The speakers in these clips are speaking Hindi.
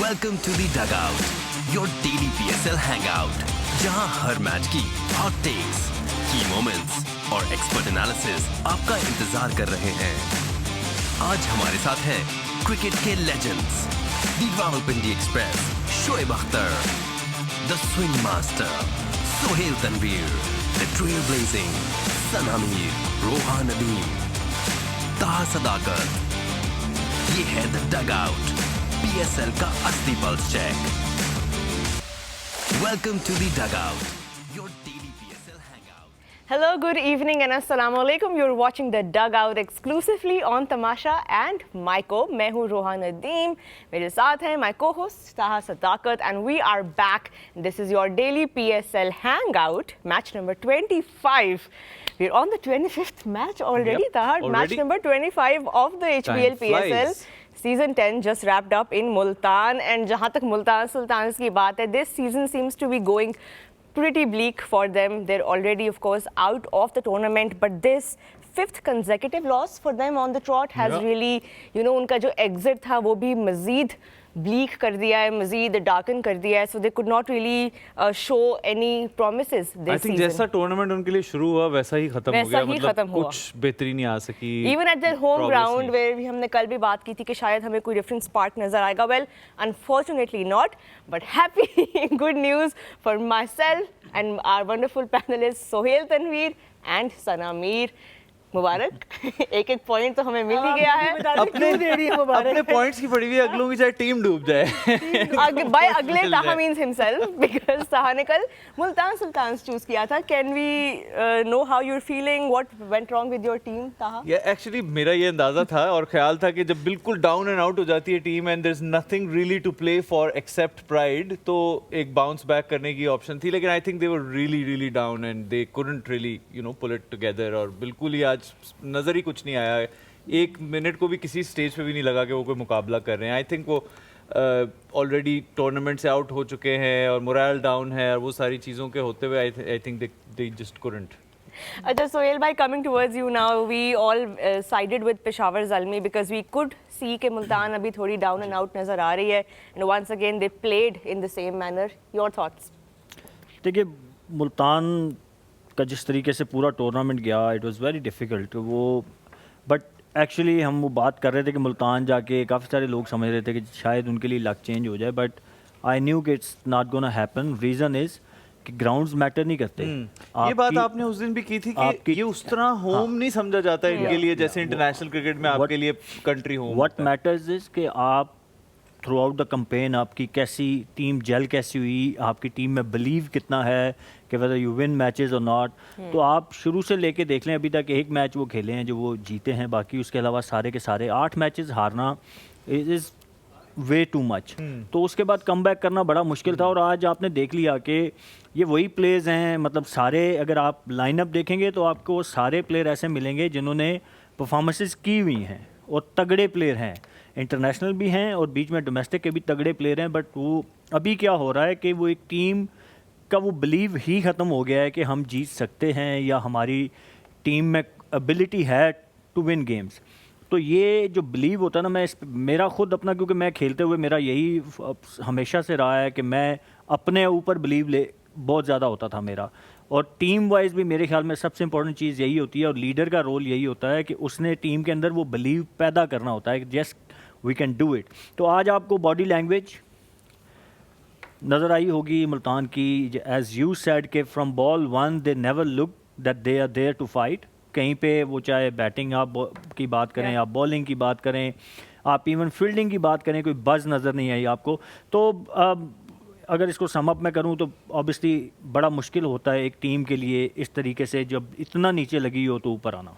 Welcome to the Dugout, your daily PSL hangout, जहां हर मैच की hot takes, key moments और expert analysis आपका इंतजार कर रहे हैं। आज हमारे साथ हैं क्रिकेट के legends, the Rawalpindi Express, Shoaib Akhtar, the swing master, Sohail Tanveer, the trailblazing, सना मीर, रोहान नदीम, ताहा सदाकत। ये है द डगआउट, PSL का असली pulse check. Welcome to the dugout, your daily PSL hangout. Hello, good evening and assalamu alaikum. You're watching the Dugout exclusively on Tamasha and Myko. मैं हूँ रोहान नदीम, मेरे साथ हैं my co-host ताहा सदाकत and we are back. This is your daily PSL hangout, match number 25. We're on the 25th match already, Taha. Match number 25 of the HBL PSL. Season 10 just wrapped up in Multan, and जहाँ तक मुल्तान सुल्तान्स की बात है, this season seems to be going pretty bleak for them. They're already, of course, out of the tournament, but this fifth consecutive loss for them on the trot has really, you know, उनका जो exit था वो भी मज़ीद bleak कर दिया है, मज़ीद darken कर दिया है, so they could not really show any promises this I think season. जैसा टूर्नामेंट उनके लिए शुरू हुआ वैसा ही खत्म हो गया, मतलब कुछ बेहतरी नहीं आ सकी। Even at their home ground, where भी हमने कल भी बात की थी कि शायद हमें कोई different spark नजर आएगा, well, unfortunately not, but happy good news for myself and our wonderful panelists Sohail Tanveer and सना मीर। मुबारक, एक एक पॉइंट तो हमें मिल ही गया है। अपने पॉइंट्स की पड़ी हुई अगलों की चाहे टीम डूब जाए। बाय अगले ताहा मीन्स हिमसेल्फ, बिकॉज ताहा ने कल मुल्तान सुल्तान्स चूज किया था। Can we know how you are feeling, what went wrong with your team Taha? ये एक्चुअली मेरा ये अंदाजा था और ख्याल था कि जब बिल्कुल डाउन एंड आउट हो जाती है team and there is nothing really to play for except pride, तो एक बाउंस बैक करने की ऑप्शन थी, लेकिन I think they were really down and they couldn't really pull it together, और बिल्कुल ही आज नजर ही कुछ नहीं आया। एक मिनट को भी किसी स्टेज पे भी नहीं लगा कि वो कोई मुकाबला कर रहे हैं। आई थिंक वो ऑलरेडी टूर्नामेंट से आउट हो चुके हैं और मोरल डाउन है, और वो सारी चीज़ों के होते हुए आई think they just couldn't. Ajay Sohail, by coming towards you now, we all sided with Peshawar Zalmi because we could see कि मुल्तान अभी थोड़ी down and out नज़र आ रही है, and once again they played in the same manner. Your thoughts? देखिए, मुल्तान का जिस तरीके से पूरा टूर्नामेंट गया, इट वाज वेरी डिफ़िकल्ट वो, बट एक्चुअली हम वो बात कर रहे थे कि मुल्तान जाके काफ़ी सारे लोग समझ रहे थे कि शायद उनके लिए लक चेंज हो जाए, बट आई न्यू कि it's not gonna happen. Reason is कि ग्राउंड्स मैटर नहीं करते। ये बात आपने उस दिन भी की थी कि ये उस तरह होम नहीं समझा जाता है इनके लिए, जैसे इंटरनेशनल क्रिकेट में आपके लिए country home. What matters is कि आप थ्रू आउट द कैंपेन आपकी कैसी टीम जेल कैसी हुई, आपकी टीम में बिलीव कितना है कि वेदर यू विन मैचेस और नॉट। तो आप शुरू से लेके देख लें, अभी तक एक मैच वो खेले हैं जो वो जीते हैं, बाकी उसके अलावा सारे के सारे 8 मैचेस हारना इज़ वे टू मच। तो उसके बाद कम बैक करना बड़ा मुश्किल था, और आज आपने देख लिया कि ये वही प्लेयर्स हैं, मतलब सारे अगर आप लाइनअप देखेंगे तो आपको सारे प्लेयर ऐसे मिलेंगे जिन्होंने परफॉर्मेंसेस की हुई हैं और तगड़े प्लेयर हैं, इंटरनेशनल भी हैं और बीच में डोमेस्टिक के भी तगड़े प्लेयर हैं। बट वो अभी क्या हो रहा है कि वो एक टीम का वो बिलीव ही ख़त्म हो गया है कि हम जीत सकते हैं या हमारी टीम में एबिलिटी है टू विन गेम्स। तो ये जो बिलीव होता है ना, मेरा खुद अपना, क्योंकि मैं खेलते हुए मेरा यही हमेशा से रहा है कि मैं अपने ऊपर बिलीव बहुत ज़्यादा होता था मेरा, और टीम वाइज भी मेरे ख्याल में सबसे इंपॉर्टेंट चीज़ यही होती है, और लीडर का रोल यही होता है कि उसने टीम के अंदर वो बिलीव पैदा करना होता है कि yes we can do it. तो आज आपको बॉडी लैंग्वेज नज़र आई होगी मुल्तान की, एज यू सेड के from ball 1 they never look that they are there to fight. कहीं पे वो चाहे बैटिंग आप की बात करें, आप बॉलिंग की बात करें, आप इवन फील्डिंग की बात करें, कोई बज़ नज़र नहीं आई आपको। तो अगर इसको सम अप मैं करूं तो ऑब्वियसली बड़ा मुश्किल होता है एक टीम के लिए इस तरीके से जब इतना नीचे लगी हो तो ऊपर आना।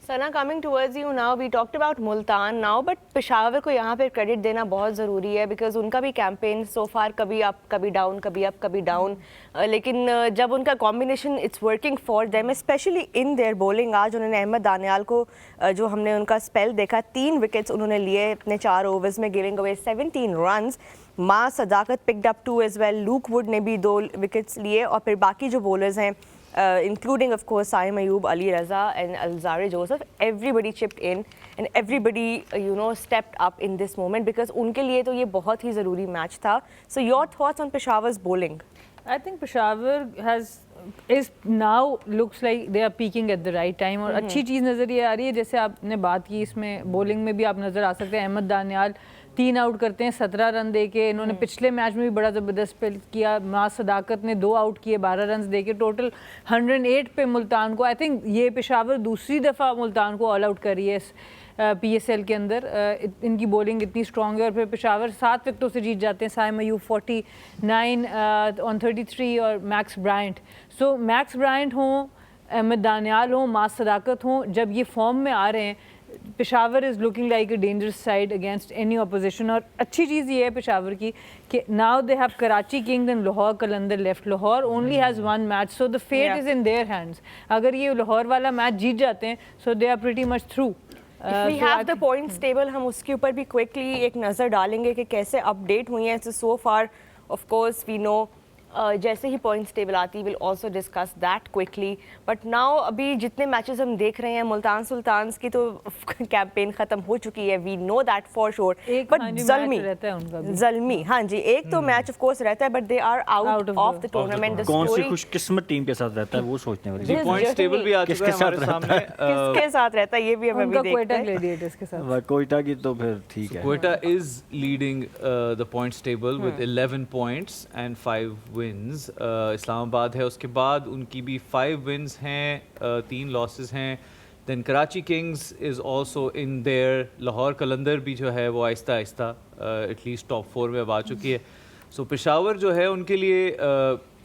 Sana, coming towards you now, we talked about Multan now, but Peshawar को यहाँ पे क्रेडिट देना बहुत ज़रूरी है, बिकॉज उनका भी कैंपेन सो फार कभी अप कभी डाउन, कभी अप कभी डाउन, लेकिन जब उनका combination it's working for them, specially in their bowling. आज उन्होंने अहमद दानियाल को जो हमने उनका स्पेल देखा, 3 विकेट्स उन्होंने लिए अपने 4 ओवर्स में, गिविंग अवे 17 रन्स। माँ Sadaqat picked up 2 as well, Luke Wood ने भी 2 विकेट्स लिए, और फिर बाकी जो बॉलर्स हैं including of course Saim Ayub, Ali Raza and Alzarri Joseph. Everybody chipped in and everybody stepped up in this moment because उनके लिए तो ये बहुत ही ज़रूरी मैच था. So your thoughts on Peshawar's bowling? I think Peshawar is now looks like they are peaking at the right time और अच्छी चीज़ नज़र ये आ रही है जैसे आपने बात की इसमें बॉलिंग में भी आप नज़र आ सकते हैं. अहमद दानियाल 3 आउट करते हैं 17 रन दे के. इन्होंने पिछले मैच में भी बड़ा ज़बरदस्त स्पेल किया. मास सदाकत ने 2 आउट किए 12 रन दे के. टोटल 108 पे मुल्तान को. आई थिंक ये पेशावर दूसरी दफ़ा मुल्तान को ऑल आउट करी है PSL के अंदर. इनकी बॉलिंग इतनी स्ट्रॉन्ग है और फिर पेशावर 7 विकेटों से जीत जाते हैं. साइम अयूब 49 ऑन 33 और मैक्स ब्रायंट. सो मैक्स ब्रायंट हों, अहमद दानियाल हों, मास सदाकत हों, जब ये फॉर्म में आ रहे हैं Peshawar is looking like a dangerous side against any opposition. और अच्छी चीज़ ये है पेशावर की कि now they have Karachi Kings and Lahore Qalandar left. Lahore only has 1 match so the fate is in their hands. अगर ये लाहौर वाला मैच जीत जाते हैं so they are pretty much through. If we have the points table, हम उसके ऊपर भी quickly एक नज़र डालेंगे कि कैसे अपडेट हुई हैं. So far, of course, we know जैसे ही पॉइंट्स टेबल आती will also discuss that quickly. But now अभी जितने मैचेस हम देख रहे हैं मुल्तान सुल्तान्स की तो कैंपेन ख़त्म हो चुकी है. We know that for sure. But Zalmi हाँ जी एक तो मैच ऑफ कोर्स रहता है but they are out of the tournament. कौन सी खुशकिस्मत टीम के साथ रहता है वो सोचने वाली. पॉइंट्स टेबल भी आ चुका है हमारे सामने. किसके साथ रहता है ये भी हमें क्वेटा ग्लैडिएटर्स के साथ. क्वेटा की तो फिर ठीक है. Quetta is leading the points table with 11 points and 5 wins. Islamabad है उसके बाद उनकी भी 5 विन्स हैं 3 लॉसेस हैं. Then Karachi Kings is also in there. Lahore Qalandar भी जो है वो आहिस्ता आहिस्ता एटलीस्ट टॉप 4 में अब आ चुकी है. सो पेशावर जो है उनके लिए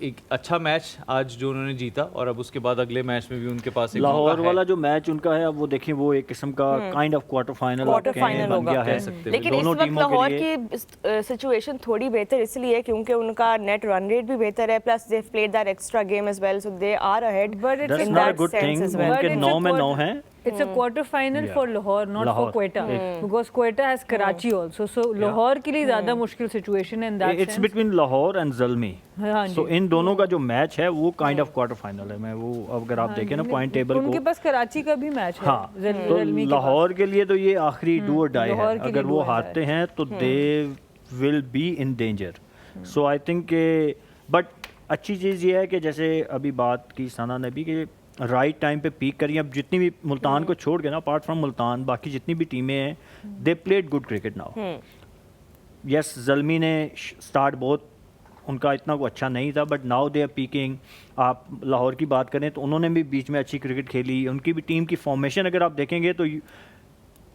एक अच्छा मैच आज जो उन्होंने जीता और अब उसके बाद अगले मैच में भी उनके पास एक लाहौर वाला जो मैच उनका है अब वो देखिए वो एक किस्म का काइंड ऑफ क्वार्टर फाइनल बन गया है. लेकिन इस वक्त लाहौर की सिचुएशन थोड़ी बेहतर इसलिए क्योंकि उनका नेट रन रेट भी बेहतर है. Plus they played that extra game as well so they are ahead in that sense as well. उनके 9 में 9 हैं. It's a quarter final for Lahore, not for Quetta, because Quetta has Karachi also. So Lahore के लिए ज़्यादा मुश्किल situation है in that sense. It's between Lahore and Zalmi. So इन दोनों का जो मैच है वो काइंड ऑफ क्वार्टर फाइनल है. मैं वो अगर आप देखें ना पॉइंट टेबल को उनके पास कराची का भी मैच है. हाँ तो लाहौर के लिए तो ये आखिरी डू और डाई है. अगर वो हारते हैं तो they will be in danger. So I think but अच्छी चीज़ ये है कि जैसे अभी बात की सना ने भी कि राइट टाइम पे पीक करी. अब जितनी भी मुल्तान को छोड़ के ना अपार्ट फ्रॉम मुल्तान बाकी जितनी भी टीमें हैं they played good cricket now. Yes Zalmi ने स्टार्ट बहुत उनका इतना को अच्छा नहीं था but now they are peaking. आप लाहौर की बात करें तो उन्होंने भी बीच में अच्छी क्रिकेट खेली. उनकी भी टीम की फॉर्मेशन अगर आप देखेंगे तो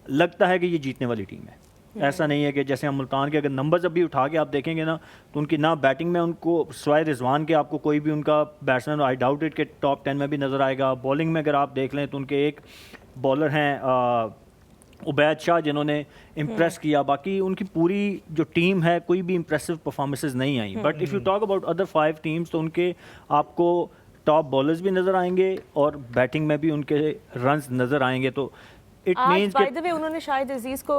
लगता है कि ये जीतने वाली टीम है. ऐसा नहीं है कि जैसे हम मुल्तान के अगर नंबर्स अभी उठा के आप देखेंगे ना तो उनकी ना बैटिंग में उनको सिवाय रिजवान के आपको कोई भी उनका बैट्समैन आई डाउट इट के टॉप 10 में भी नज़र आएगा. बॉलिंग में अगर आप देख लें तो उनके एक बॉलर हैं उबैद शाह जिन्होंने इम्प्रेस किया. बाकी उनकी पूरी जो टीम है कोई भी इम्प्रेसिव परफॉर्मेंसेस नहीं आई. But if you talk about other 5 teams तो उनके आपको टॉप बॉलर्स भी नज़र आएंगे और बैटिंग में भी उनके रन्स नज़र आएंगे. तो आज बाय द वे उन्होंने शायद अजीज को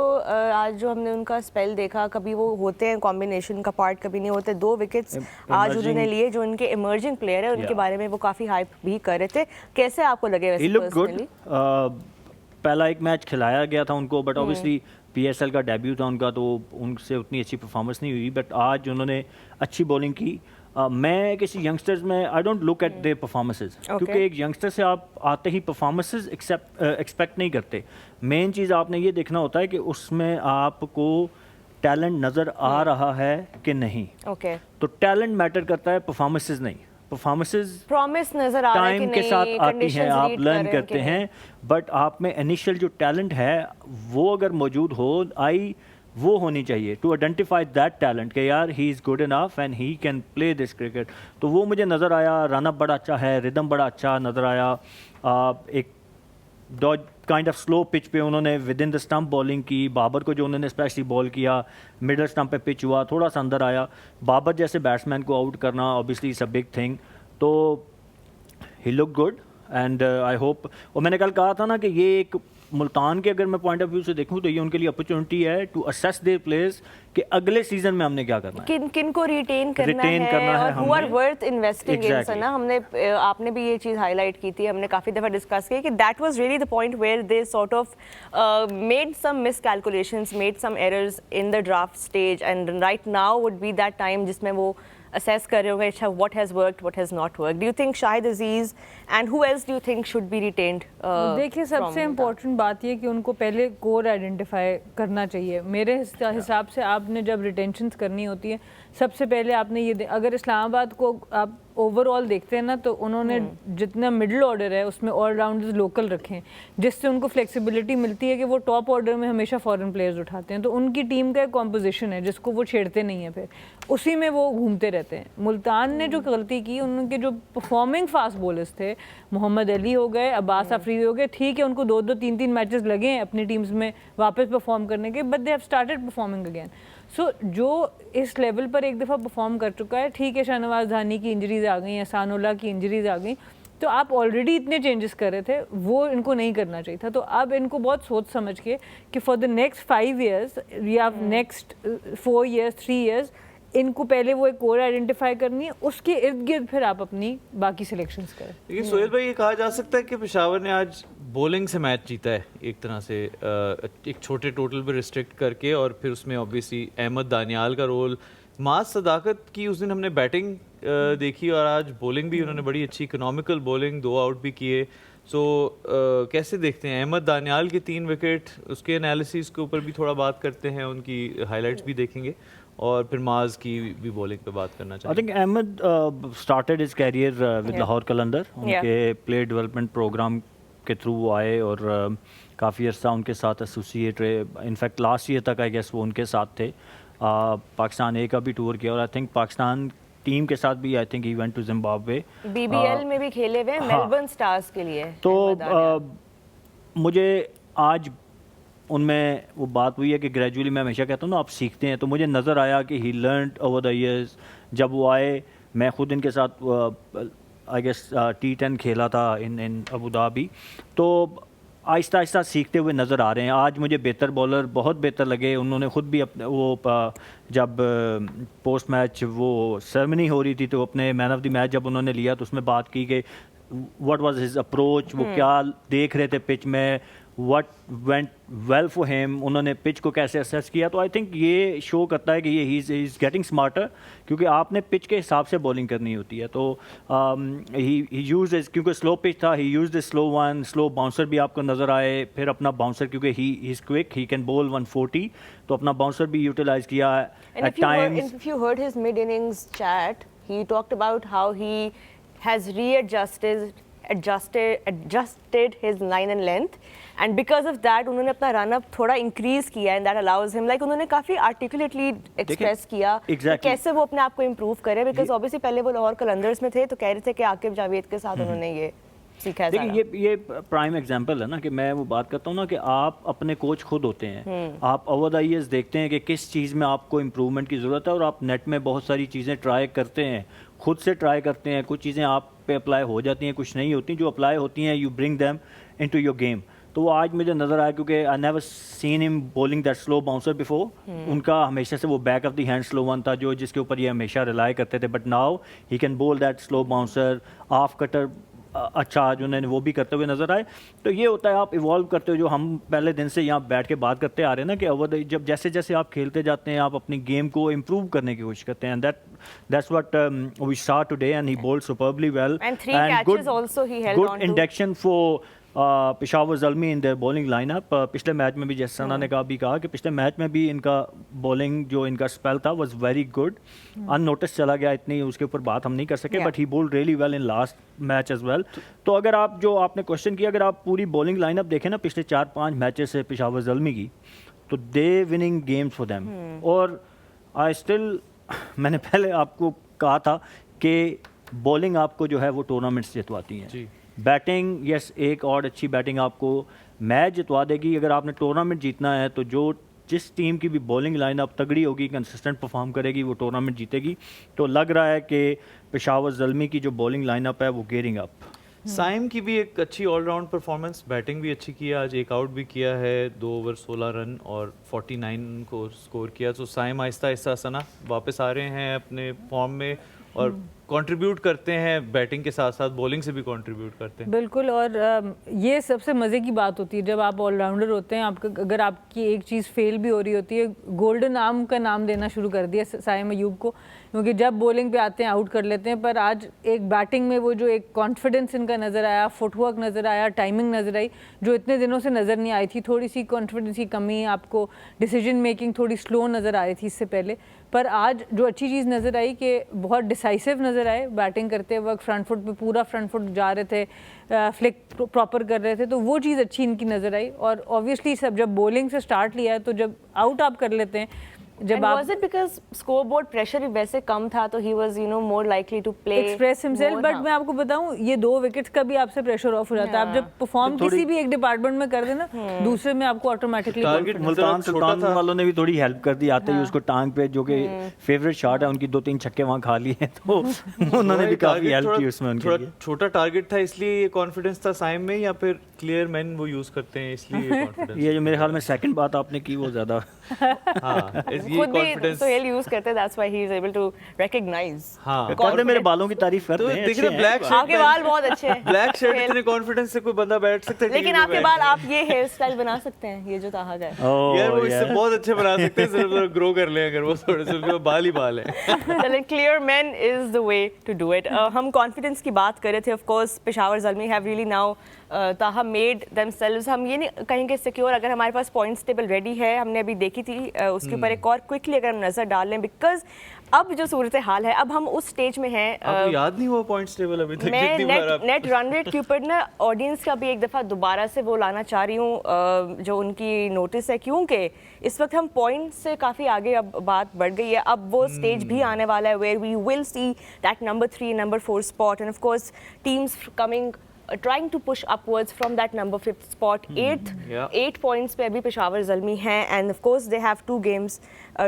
आज जो हमने उनका स्पेल देखा कभी वो होते हैं कॉम्बिनेशन का पार्ट कभी नहीं होते. 2 विकेट्स आज उन्होंने लिए जो उनके इमर्जिंग प्लेयर है उनके बारे में वो काफ़ी हाइप भी कर रहे थे. कैसे आपको लगे वैसे पर्सनली? पहला एक मैच खिलाया गया था उनको बट ऑब्वियसली PSL का डेब्यू था उनका तो उनसे उतनी अच्छी परफॉर्मेंस नहीं हुई. बट आज उन्होंने अच्छी बॉलिंग की. मैं किसी यंगस्टर्स में I don't look at there performances क्योंकि एक यंगस्टर से आप आते ही परफॉर्मेंसेस एक्सपेक्ट नहीं करते. मेन चीज़ आपने ये देखना होता है कि उसमें आपको टैलेंट नज़र आ रहा है कि नहीं. तो टैलेंट मैटर करता है परफॉर्मेंसेस नहीं. परफॉर्मेंसेस प्रॉमिस नजर आ रहा है कि टाइम के साथ आती हैं आप लर्न करते हैं बट आप में इनिशियल जो टैलेंट है वो अगर मौजूद हो वो होनी चाहिए टू आइडेंटिफाई दैट टैलेंट कि यार he is good enough and he can play this cricket. तो वो मुझे नज़र आया. रनअप बड़ा अच्छा है, रिदम बड़ा अच्छा नज़र आया. एक dodgy kind of slow pitch पे उन्होंने within the stump bowling की. बाबर को जो उन्होंने स्पेशली बॉल किया मिडल स्टंप पे पिच हुआ थोड़ा सा अंदर आया. बाबर जैसे बैट्समैन को आउट करना obviously is a big thing. तो he look good and I hope. और मैंने कल कहा था ना कि ये एक मुल्तान के अगर मैं पॉइंट ऑफ व्यू से देखूं तो ये उनके लिए अपॉर्चुनिटी है टू असेस देयर प्लेयर्स कि अगले सीजन में हमने क्या करना है, किन को रिटेन करना Retain करना है और who are हमने। worth investing in, Exactly. ना हमने आपने भी ये चीज़ हाईलाइट की थी, हमने काफ़ी दफ़ा डिस्कस की कि that was really the point where they sort of made some miscalculations, made some errors in the draft stage, and right now would be that time जिसमें वो assess कर रहे होंगे अच्छा what has worked, what has not worked. Do you think Shahid Aziz and who else do you think should be retained? देखिए सबसे इम्पोर्टेंट बात ये कि उनको पहले कोर आइडेंटिफाई करना चाहिए। मेरे हिसाब से आपने जब रिटेंशंस करनी होती है सबसे पहले आपने ये अगर इस्लामाबाद को आप ओवरऑल देखते हैं ना तो उन्होंने जितना मिडिल ऑर्डर है उसमें ऑलराउंडर्स लोकल रखे हैं जिससे उनको फ्लेक्सिबिलिटी मिलती है कि वो टॉप ऑर्डर में हमेशा फॉरेन प्लेयर्स उठाते हैं, तो उनकी टीम का एक कॉम्पोजिशन है जिसको वो छेड़ते नहीं है, फिर उसी में वो घूमते रहते हैं। मुल्तान ने जो गलती की, उनके जो परफॉर्मिंग फास्ट बॉलर्स थे, मोहम्मद अली हो गए, अब्बास अफरीदी हो गए, ठीक है उनको 2-2 3-3 मैचेस लगे हैं अपनी टीम्स में वापस परफॉर्म करने के, but they have started performing again. So जो इस लेवल पर एक दफ़ा परफॉर्म कर चुका है, ठीक है शाहनवाज धानी की इंजरीज आ गई, एहसानुल्लाह की इंजरीज आ गई, तो आप ऑलरेडी इतने चेंजेस कर रहे थे, वो इनको नहीं करना चाहिए था। तो अब इनको बहुत सोच समझ के कि फॉर द नेक्स्ट 5 years या नेक्स्ट 4 years 3 years इनको पहले वो एक कोर आइडेंटिफाई करनी है, उसके इर्द गिर्द फिर आप अपनी बाकी सिलेक्शंस करें। लेकिन सोहेल भाई ये कहा जा सकता है कि पेशावर ने आज बॉलिंग से मैच जीता है एक तरह से, एक छोटे टोटल पे रिस्ट्रिक्ट करके, और फिर उसमें ऑब्वियसली अहमद दानियाल का रोल, माज सदाकत की उस दिन हमने बैटिंग देखी और आज बॉलिंग भी उन्होंने बड़ी अच्छी इकोनॉमिकल बॉलिंग, 2 आउट भी किए। सो कैसे देखते हैं अहमद दानियाल के 3 विकेट, उसके एनालिसिस के ऊपर भी थोड़ा बात करते हैं, उनकी हाइलाइट्स भी देखेंगे और फिर माज की भी बॉलिंग पे बात करना आई चाहिए। Think Ahmad started his career with Lahore Qalandar, उनके प्लेयर डेवलपमेंट प्रोग्राम के थ्रू वो आए और काफ़ी अर्सा उनके साथ एसोसिएट रहे। इनफैक्ट लास्ट ईयर तक आई गेस वो उनके साथ थे। पाकिस्तान ए का भी टूर किया और आई थिंक पाकिस्तान टीम के साथ भी I think he went to Zimbabwe, BBL में भी खेले हुए मेलबर्न स्टार्स के लिए। तो मुझे आज उनमें वो बात हुई है कि ग्रेजुअली, मैं हमेशा कहता हूँ ना आप सीखते हैं, तो मुझे नज़र आया कि ही लर्नड ओवर द ईयर्स। जब वो आए, मैं खुद इनके साथ आई गेस T10 खेला था इन अबू धाबी, तो आहिस्ता आहिस्ता सीखते हुए नज़र आ रहे हैं। आज मुझे बेहतर बॉलर बहुत बेहतर लगे। उन्होंने खुद भी अपने वो जब पोस्ट मैच वो सेरेमनी हो रही थी तो अपने मैन ऑफ द मैच जब उन्होंने लिया तो उसमें बात की कि व्हाट वाज हिज अप्रोच, वो क्या देख रहे थे पिच में, what went well for him, उन्होंने पिच को कैसे असेस किया। तो आई थिंक ये शो करता है कि ये ही इज़ गेटिंग स्मार्टर, क्योंकि आपने पिच के हिसाब से बॉलिंग करनी होती है। तो ही यूज, क्योंकि स्लो पिच था, he use the slow one, slow bouncer भी आपको नज़र आए, फिर अपना बाउंसर क्योंकि he is quick, he can bowl 140, तो अपना बाउंसर भी यूटिलाइज किया at times. If you heard his mid-innings chat, he talked about how he has adjusted his line and length, and because of that उन्होंने अपना रन अप थोड़ा इंक्रीज किया, and that allows him, like उन्होंने काफी आर्टिकुलेटली एक्सप्रेस किया exactly. कैसे वो अपने आप को इम्प्रूव करे, बिकॉज ऑब्वियसली पहले वो लाहौर कलंदर्स में थे तो कह रहे थे कि आकिब जावेद के साथ उन्होंने ये सीखा है। देखिए ये प्राइम एग्जांपल है ना कि मैं वो बात करता हूँ ना कि आप अपने कोच खुद होते हैं, आप ओवर द ईयर्स देखते हैं कि किस चीज़ में आपको इम्प्रूवमेंट की ज़रूरत है, और आप नेट में बहुत सारी चीज़ें ट्राई करते हैं, खुद से ट्राई करते हैं, कुछ चीज़ें आप पे अप्लाई हो जाती हैं, कुछ नहीं होती, जो अप्लाई होती हैं you bring them into your game. तो वो आज मुझे नज़र आया क्योंकि I never seen him bowling that slow bouncer before. उनका हमेशा से वो back of the hand slow one था जो जिसके ऊपर ये हमेशा रिलाई करते थे, but now he can ball that slow bouncer, off cutter अच्छा आज उन्होंने वो भी करते हुए नज़र आए। तो ये होता है आप इवॉल्व करते हो, जो हम पहले दिन से यहाँ बैठ के बात करते आ रहे हैं ना कि ओवर जब जैसे जैसे आप खेलते जाते हैं आप अपनी गेम को इम्प्रूव करने की कोशिश करते हैं, that's what we saw today, and he bowled superbly well, and 3 catches also he held on to. Good induction for Peshawar Zalmi in their bowling lineup. पिछले मैच में भी जैसे सना ने कहा कि पिछले मैच में भी इनका बॉलिंग जो इनका स्पेल था वाज वेरी गुड, अननोटिस चला गया, इतनी उसके ऊपर बात हम नहीं कर सके, but he bowled really well in last match as well. तो अगर आप जो आपने क्वेश्चन किया, अगर आप पूरी बॉलिंग लाइनअप देखें ना पिछले 4-5 मैचेस से पेशावर ज़ल्मी की, तो दे विनिंग गेम्स फॉर देम। और आई स्टिल, मैंने पहले आपको कहा था कि बॉलिंग आपको जो है वो टूर्नामेंट्स जितवाती हैं, बैटिंग यस एक और अच्छी बैटिंग आपको मैच जितवा देगी। अगर आपने टूर्नामेंट जीतना है तो जो जिस टीम की भी बॉलिंग लाइनअप तगड़ी होगी, कंसिस्टेंट परफॉर्म करेगी, वो टूर्नामेंट जीतेगी। तो लग रहा है कि पेशावर ज़ल्मी की जो बॉलिंग लाइनअप है वो गेयरिंग अप। साइम की भी एक अच्छी ऑलराउंड परफॉर्मेंस, बैटिंग भी अच्छी की है, आज एक आउट भी किया है, 2 ओवर 16 रन और 49 को स्कोर किया। तो साइम आहिस्ता आहिस्ता सना वापस आ रहे हैं अपने फॉर्म में और कंट्रीब्यूट करते हैं, बैटिंग के साथ साथ बॉलिंग से भी कंट्रीब्यूट करते हैं। बिल्कुल, और ये सबसे मज़े की बात होती है जब आप ऑलराउंडर होते हैं। आपका अगर आपकी एक चीज़ फेल भी हो रही होती है, गोल्डन आर्म का नाम देना शुरू कर दिया साइम अयूब को, क्योंकि जब बॉलिंग पे आते हैं आउट कर लेते हैं। पर आज एक बैटिंग में वो जो एक कॉन्फिडेंस इनका नज़र आया, फुटवर्क नज़र आया, टाइमिंग नज़र आई, जो इतने दिनों से नज़र नहीं आई थी। थोड़ी सी कॉन्फिडेंस की कमी, आपको डिसीजन मेकिंग थोड़ी स्लो नज़र आ रही थी इससे पहले। पर आज जो अच्छी चीज़ नज़र आई कि बहुत डिसाइसिव नज़र आए बैटिंग करते वक्त, फ्रंट फुट पे पूरा फ्रंट फुट जा रहे थे, फ्लिक प्रॉपर कर रहे थे, तो वो चीज़ अच्छी इनकी नज़र आई। और ऑब्वियसली सब जब बॉलिंग से स्टार्ट लिया है तो जब आउट आप कर लेते हैं, जब आप was it because scoreboard pressure भी वैसे कम था तो he was more likely to play express himself. more, but हाँ। मैं आपको बताऊं, ये 2 विकेट्स का भी आपसे प्रेशर ऑफ हो जाता है। आप जब परफॉर्म किसी भी एक डिपार्टमेंट में कर देना, दूसरे में आपको ऑटोमेटिकली टारगेट मुल्तान सुल्तान वालों ने भी थोड़ी हेल्प कर दी, आते ही उसको टांग पे, जो कि फेवरेट शॉट है उनकी, 2-3 छक्के वहाँ खा लिए हैं, तो उन्होंने भी काफी हेल्प की उसमें उनके लिए। छोटा टारगेट था इसलिए ये कॉन्फिडेंस था साइम में, या फिर क्लियर मैन वो यूज करते हैं इसलिए कॉन्फिडेंस? ये जो मेरे ख्याल में सेकंड बात आपने की वो ज्यादा हाँ, ये खुद भी कॉन्फिडेंस। सोहेल यूज करते हैं, that's why he is able to recognize। हाँ, करते मेरे बालों की तारीफ करते तो हैं, देख अच्छे रहे हैं। ब्लैक आपके बाल बहुत अच्छे हैं। Black shirt Sohail. इतने कॉन्फिडेंस से कोई बंदा बैठ सकता है, लेकिन टीवी में आपके बैठ बाल, के। आप ये हेयर स्टाइल बना सकते हैं, ये जो ताहा का है। ओह, यार वो इससे यार। बहुत अच्छे बना सकते हैं, सिर्फ ग्रो कर लें अगर वो थोड़े से, उनके बाल ही बाल हैं। चलें, clear man is the way to do it. हम कॉन्फिडेंस की बात कर रहे थे। Of course Peshawar Zalmi have really now ताहा मेड देमसेल्व्स, हम ये नहीं कहेंगे सिक्योर, अगर हमारे पास पॉइंट्स टेबल रेडी है, हमने अभी देखी थी, उसके ऊपर एक और क्विकली अगर हम नज़र डाल लें, बिकॉज अब जो सूरत हाल है, अब हम उस स्टेज में हैं। आपको याद नहीं हुआ पॉइंट्स टेबल अभी तक? मैं जितनी बार आप नेट रन रेट के ऊपर ना ऑडियंस का भी एक दफ़ा दोबारा से वो लाना चाह रही हूँ, जो उनकी नोटिस है, क्योंकि इस वक्त हम पॉइंट से काफ़ी आगे अब बात बढ़ गई है। अब वो स्टेज भी आने वाला है where we will see that number 3, number 4 spot, and of course teams coming trying to push upwards from that number 5th spot, 8th, Yeah. 8 points पे अभी पेशावर ज़ल्मी हैं, and of course they have 2 games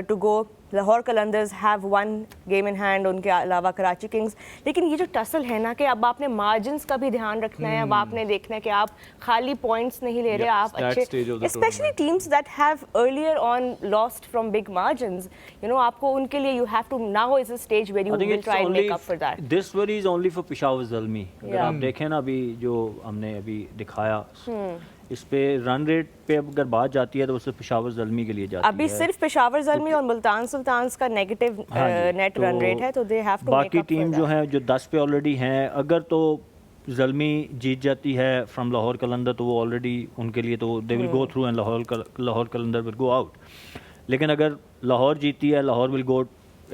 to go. Lahore Qalandars have 1 game in hand, उनके अलावा कराची किंग्स। लेकिन ये जो टसल है ना, कि अब आपने मार्जिन्स का भी ध्यान रखना है, अब आपने देखना है कि आप खाली पॉइंट्स नहीं ले रहे, Yeah, आप that अच्छे, stage of the specially teams that have earlier on lost from big margins, आपको उनके लिए you have to, now is a stage where you I think will it's try and only make up for that. this worry is only for Peshawar Zalmi। अगर Yeah. आप देखें ना, अभी जो हमने अभी दिखाया, इस पे रन रेट पे अगर बात जाती है तो वो सिर्फ पेशावर ज़ल्मी के लिए जाती है। अभी सिर्फ पेशावर ज़ल्मी और मुल्तान सुल्तान्स का नेगेटिव हाँ जी, नेट तो रन रेट है, तो दे हैव टू बाकी टीम जो है जो 10 पे ऑलरेडी हैं, अगर तो ज़ल्मी जीत जाती है फ्रॉम लाहौर कलंदर तो वो ऑलरेडी उनके लिए तो they will go through and Lahore Qalandar will go out. लेकिन अगर लाहौर जीती है, लाहौर विल गो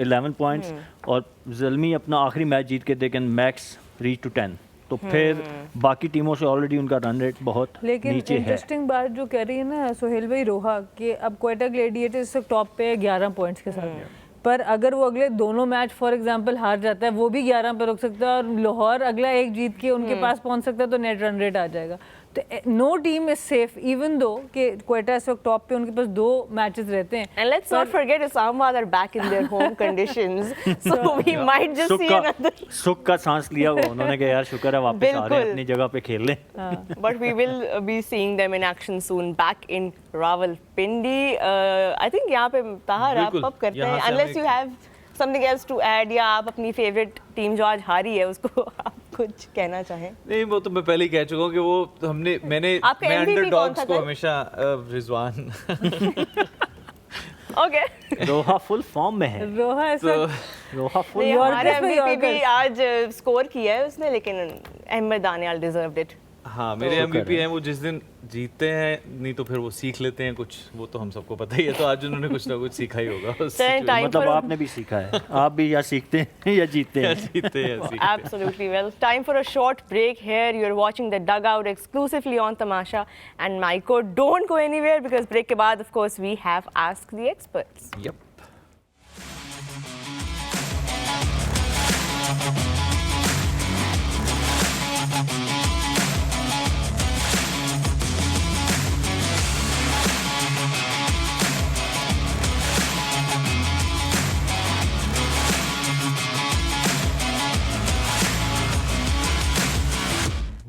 11 पॉइंट्स, और ज़ल्मी अपना आखिरी मैच जीत के they can max reach to 10, तो फिर बाकी टीमों से ऑलरेडी उनका रन रेट बहुत लेकिन नीचे है। इंटरेस्टिंग बात जो कह रही है ना सोहेल भाई रोहा, कि अब क्वेटा ग्लेडिएटर्स टॉप पे है 11 पॉइंट्स के साथ, पर अगर वो अगले दोनों मैच फॉर एग्जांपल हार जाता है, वो भी 11 पे रुक सकता है, और लाहौर अगला एक जीत के उनके पास पहुंच सकता है, तो नेट रन रेट आ जाएगा। तो no team is safe, even though कि क्वेटा इस वक्त टॉप पे, उनके पास 2 मैचेस रहते हैं। And let's not forget Islamabad are back in their home conditions, so we might just see another. सुख का सांस लिया वो उन्होंने, कहा यार शुक्र है वापस आ रहे हैं, बिल्कुल। अपनी जगह पे खेल लें। But we will be seeing them in action soon back in Rawalpindi. I think यहाँ पे ताहा wrap बिल्कुल, up करते यहाँ हैं, से हम unless एक- you have something else to add, या आप अपनी favorite टीम जो आज हारी है उसको आप कुछ कहना चाहें। नहीं, वो तो मैं पहले ही कह चुका हूँ कि वो मैंने आपका मैं MVP कौन अंडरडॉग्स था को सर? हमेशा रिजवान Okay. रोहा फुल फॉर्म में है, रोहा इस तो वक्त रोहा फुल नहीं, हमारे Yorkers में MVP भी Yorkers। आज स्कोर किया है उसने, लेकिन अहमद दानियाल डिजर्व्ड इट। हाँ, मेरे तो MVP करें। हैं वो जिस दिन जीतते हैं, नहीं तो फिर वो सीख लेते हैं कुछ, वो तो हम सबको पता ही है। तो आज उन्होंने कुछ ना कुछ सीखा ही होगा उस चलें, situation time मतलब for- आपने भी सीखा है, आप भी या सीखते हैं या जीतते में। हैं। जीतते हैं सीखते हैं। Absolutely. Well, time for a short break here. You're watching the Dugout exclusively on Tamasha and Maiko. Don't go anywhere, because break के बाद, of course, we have Ask the Experts. Yep.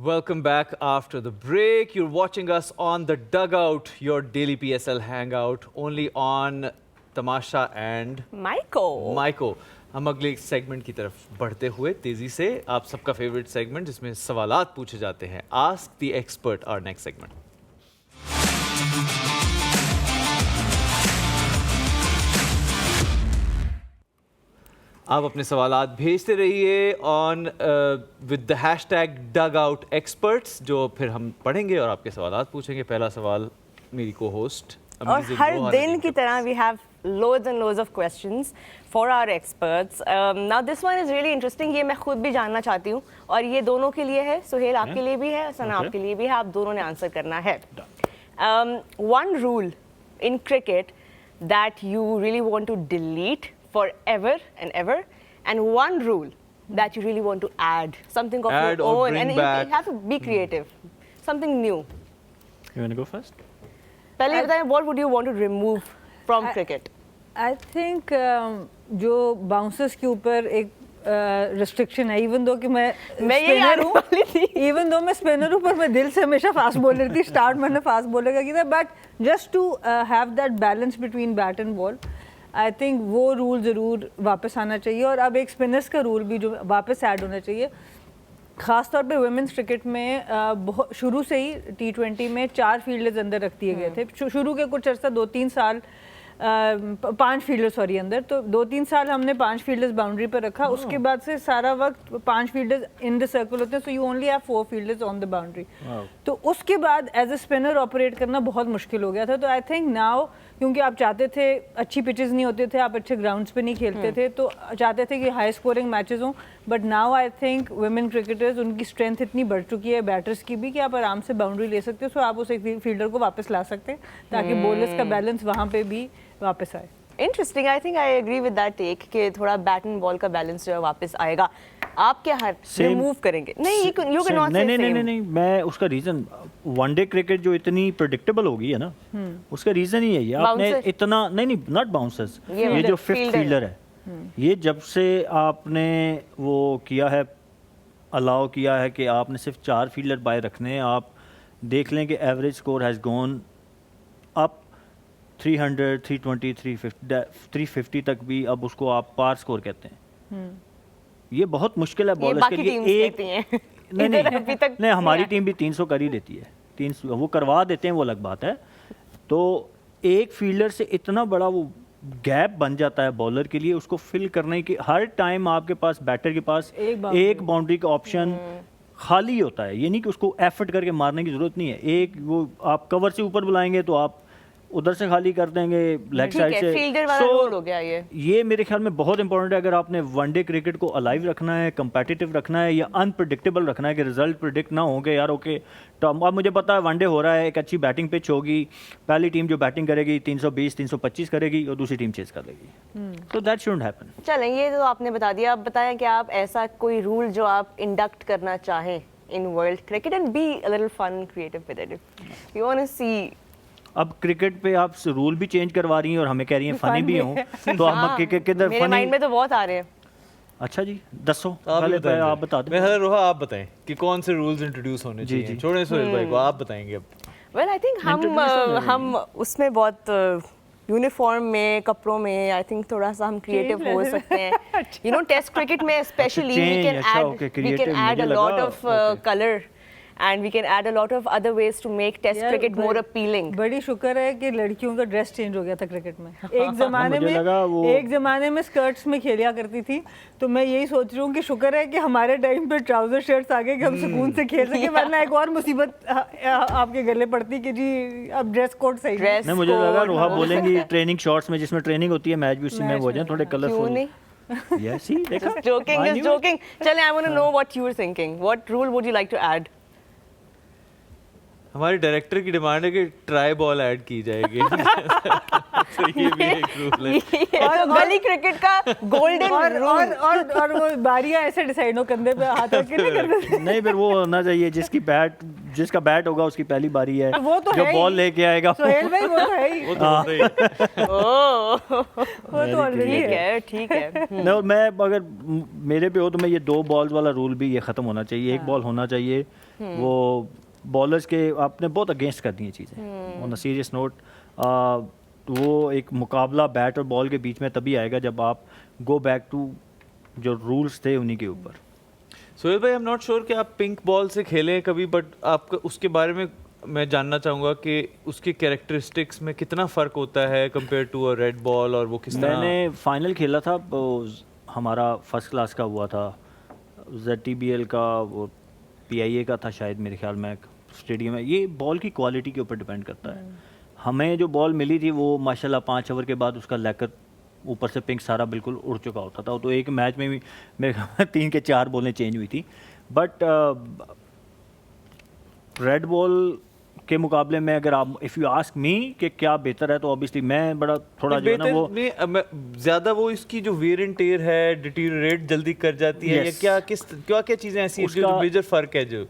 Welcome back after the break. You're watching us on The Dugout, your daily PSL hangout, only on Tamasha and Maiko. हम अगले सेगमेंट की तरफ बढ़ते हुए तेजी से आप सबका फेवरेट सेगमेंट जिसमें सवालात पूछे जाते हैं, ask the expert, our next segment. आप अपने सवालात भेजते रहिए on with the hashtag dugout experts, जो फिर हम पढ़ेंगे और आपके सवालात पूछेंगे। पहला सवाल मेरी को होस्ट और हर दिन की तरह we have loads and loads of questions for our experts. Now this one is really interesting. ये मैं खुद भी जानना चाहती हूँ और ये दोनों के लिए है। सुहेल आपके लिए भी है, सना आपके लिए भी है। आप दोनों ने आंसर करना है। One rule in cricket that you really want to delete forever and ever, and one rule that you really want to add, something of Add your or own, bring and back. you have to be creative, something new. You want to go first? पहले बताएं, what would you want to remove from cricket? I think जो बाउंसर्स के ऊपर एक रिस्ट्रिक्शन है, इवन दो कि मैं यही आने वाली थी। इवन दो मैं स्पिनर हूँ, पर मैं दिल से हमेशा फास्ट बॉलर थी। स्टार्ट मैंने फास्ट बॉलर का किया था, but just to have that balance between bat and ball, I think वो रूल ज़रूर वापस आना चाहिए। और अब एक स्पिनर्स का रूल भी जो वापस ऐड होना चाहिए, ख़ास तौर पे वुमेन्स क्रिकेट में बहुत शुरू से ही T20 में 4 फील्डर्स अंदर रख दिए गए थे। शुरू के कुछ अर्सा 2-3 साल 5 फील्डर्स सॉरी अंदर, तो 2-3 साल हमने 5 फील्डर्स बाउंड्री पर रखा। उसके बाद से सारा वक्त 5 फील्डर्स इन द सर्कल होते हैं, so you only have 4 fielders on the boundary. तो उसके बाद एज अ स्पिनर ऑपरेट करना बहुत मुश्किल हो गया था। तो आई थिंक नाउ, क्योंकि आप चाहते थे अच्छी पिचेस नहीं होते थे, आप अच्छे ग्राउंड्स पे नहीं खेलते थे, तो चाहते थे कि हाई स्कोरिंग मैचेस हों। But now I think women cricketers, उनकी स्ट्रेंथ इतनी बढ़ चुकी है बैटर्स की भी, कि आप आराम से बाउंड्री ले सकते हो। सो आप उस एक फील्डर को वापस ला सकते हैं ताकि बॉलर्स का बैलेंस वहाँ पे भी वापस आए। Interesting, I think I agree with that take कि थोड़ा बैट एंड बॉल का बैलेंस जो है वापस आएगा। आप क्या हर रिमूव करेंगे? नहीं, यू कैन नॉट से सेम। नहीं, मैं उसका रीजन, वनडे क्रिकेट जो इतनी प्रेडिक्टेबल हो गई है ना, उसका रीजन ही है ये। आपने इतना नहीं, नॉट बाउंसर्स, ये जो फिफ्थ फील्डर है, ये जब से आपने वो किया है, अलाउ किया है कि आपने सिर्फ 4 फील्डर बाय रखने हैं, आप देख लें कि average score has gone up 300, 320, 350 तक भी। अब उसको आप पार स्कोर कहते हैं। ये बहुत मुश्किल है बॉलर्स के लिए। एक नहीं, हमारी टीम भी 300 कर ही देती है। 300 वो करवा देते हैं, वो अलग बात है। तो एक फील्डर से इतना बड़ा वो गैप बन जाता है बॉलर के लिए, उसको फिल करने की हर टाइम आपके पास, बैटर के पास एक बाउंड्री का ऑप्शन खाली होता है। ये नहीं कि उसको एफर्ट करके मारने की जरूरत नहीं है। एक वो आप कवर से ऊपर बुलाएंगे तो आप उधर से खाली कर देंगे, लेग साइड से। फील्डर वाला रोल हो गया ये मेरे ख्याल में बहुत इंपॉर्टेंट है। अगर आपने वनडे क्रिकेट को अलाइव रखना है, कंपेटिटिव रखना है, या अनप्रेडिक्टेबल रखना है कि रिजल्ट प्रेडिक्ट ना होंगे यार, ओके तो अब मुझे पता है वनडे हो रहा है, एक अच्छी बैटिंग पिच होगी, पहली टीम जो बैटिंग करेगी 320, 325 करेगी और दूसरी टीम चेस कर लेगी। तो दैट शुडंट हैपन। चलें, ये तो आपने बता दिया। अब बताएं कि आप ऐसा कोई रूल जो आप इंडक्ट करना चाहें in world cricket and be a little fun, creative with it. You want to see, अब क्रिकेट पे आप रूल भी चेंज करवा रही हैं और हमें कह रही हैं फनी भी हो, तो आप किधर मेरे माइंड में तो बहुत आ रहे हैं। अच्छा जी, दसो पहले आप बता दें। मैं रोहा, आप बताएं कि कौन से रूल्स इंट्रोड्यूस होने चाहिए। छोड़ें सुहेल भाई को, आप बताएंगे अब। वेल आई थिंक हम उसमें बहुत यूनिफॉर्म में, कपड़ों में आई थिंक थोड़ा सा हम क्रिएटिव हो सकते हैं। यू नो, टेस्ट क्रिकेट में specially we can add a lot of colour and we can add a lot of other ways to make test cricket more appealing. बड़ी शुक्र है कि लड़कियों का ड्रेस चेंज हो गया था क्रिकेट में। एक ज़माने में स्कर्ट्स में खेलिया करती थी, तो मैं यही सोच रही हूँ कि शुक्र है कि हमारे टाइम पे ट्राउजर शर्ट्स आ गए कि हम सुकून से खेल सके, वरना एक और मुसीबत आपके गले पड़ती कि जी अब ड्रेस कोड सही है। नहीं, मुझे लगा रोहा बोलेंगी ट्रेनिंग शॉर्ट्स में, जिसमें ट्रेनिंग होती है, मैच भी उसी में हो जाए, थोड़े colourful. Yes, see, just joking. चलें, I want to know what you were thinking. What rule would you like to add? हमारे डायरेक्टर की डिमांड है कि ट्राई बॉल ऐड की जाएगी। तो ये भी एक रूल है। और गली क्रिकेट का गोल्डन रूल। और वो बारियां ऐसे डिसाइड हो, कंधे पे हाथ रख के नहीं करते। नहीं, फिर वो होना चाहिए जिसका बैट होगा उसकी पहली बारी है, वो तो जो बॉल लेके आएगा। सोहेल भाई वो तो है ही। वो तो ऑलरेडी है, ठीक है। मैं अगर मेरे पे हो तो मैं ये 2 बॉल्स वाला रूल भी ये खत्म होना चाहिए। एक बॉल होना चाहिए वो बॉलर्स के आपने बहुत अगेंस्ट कर दी हैं चीज़ें। ऑन अ सीरियस नोट वो एक मुकाबला बैट और बॉल के बीच में तभी आएगा जब आप गो बैक टू जो रूल्स थे उन्हीं के ऊपर। सोहेल भाई, आई एम नॉट श्योर कि आप पिंक बॉल से खेले हैं कभी, बट आपका उसके बारे में मैं जानना चाहूँगा कि उसके कैरेक्टरिस्टिक्स में कितना फ़र्क होता है compare to a red ball, और वो किस तरह। मैंने फाइनल खेला था, वो हमारा फर्स्ट क्लास का हुआ था, ZTBL का, वो PIA का था शायद मेरे ख्याल में, स्टेडियम में। ये बॉल की क्वालिटी के ऊपर डिपेंड करता है। हमें जो बॉल मिली थी वो माशाल्लाह 5 ओवर के बाद उसका लैकर ऊपर से पिंक सारा बिल्कुल उड़ चुका होता था। तो एक मैच में भी मेरे 3 के 4 बॉलें चेंज हुई थी। बट रेड बॉल के मुकाबले में अगर आप इफ़ यू आस्क मी कि क्या बेहतर है, तो ऑब्वियसली मैं बड़ा थोड़ा जो है ना वो ज़्यादा वो इसकी जो वेयर एंड टेयर है, डिटीरियरेट जल्दी कर जाती है, Yes. या क्या चीज़ें ऐसी हैं जो मेजर फ़र्क है जो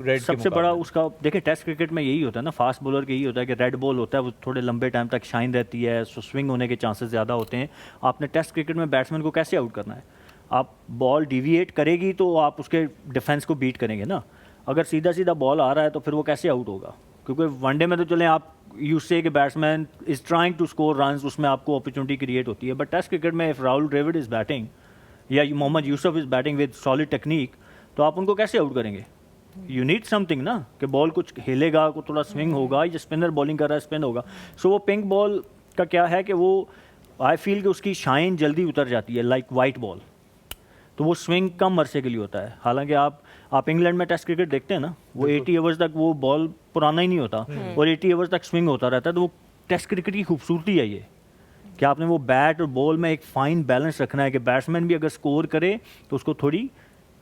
रेड सबसे बड़ा उसका देखिए, टेस्ट क्रिकेट में यही होता है ना, फास्ट बॉलर के यही होता है कि रेड बॉल होता है वो थोड़े लंबे टाइम तक शाइन रहती है, सो स्विंग होने के चांसेस ज़्यादा होते हैं। आपने टेस्ट क्रिकेट में बैट्समैन को कैसे आउट करना है? आप बॉल डिविएट करेगी तो आप उसके डिफेंस को बीट करेंगे ना। अगर सीधा सीधा बॉल आ रहा है तो फिर वो कैसे आउट होगा? क्योंकि वनडे में तो चलें आप यूज से कि batsman is trying to score runs, उसमें आपको अपॉर्चुनिटी क्रिएट होती है। बट टेस्ट क्रिकेट में if Rahul Dravid is batting या Mohammad Yousuf is batting with solid technique, तो आप उनको कैसे आउट करेंगे? यू नीड समथिंग ना, कि बॉल कुछ हिलेगा, को थोड़ा स्विंग होगा, या स्पिनर बॉलिंग कर रहा है स्पिन होगा। सो वो पिंक बॉल का क्या है कि वो आई फील कि उसकी शाइन जल्दी उतर जाती है लाइक वाइट बॉल, तो वो स्विंग कम अरसे के लिए होता है। हालांकि आप इंग्लैंड में टेस्ट क्रिकेट देखते हैं ना, वो 80 ओवर्स तक वो बॉल पुराना ही नहीं होता और 80 ओवर्स तक स्विंग होता रहता है। तो वो टेस्ट क्रिकेट की खूबसूरती है ये, कि आपने वो बैट और बॉल में एक फाइन बैलेंस रखना है कि बैट्समैन भी अगर स्कोर करे तो उसको थोड़ी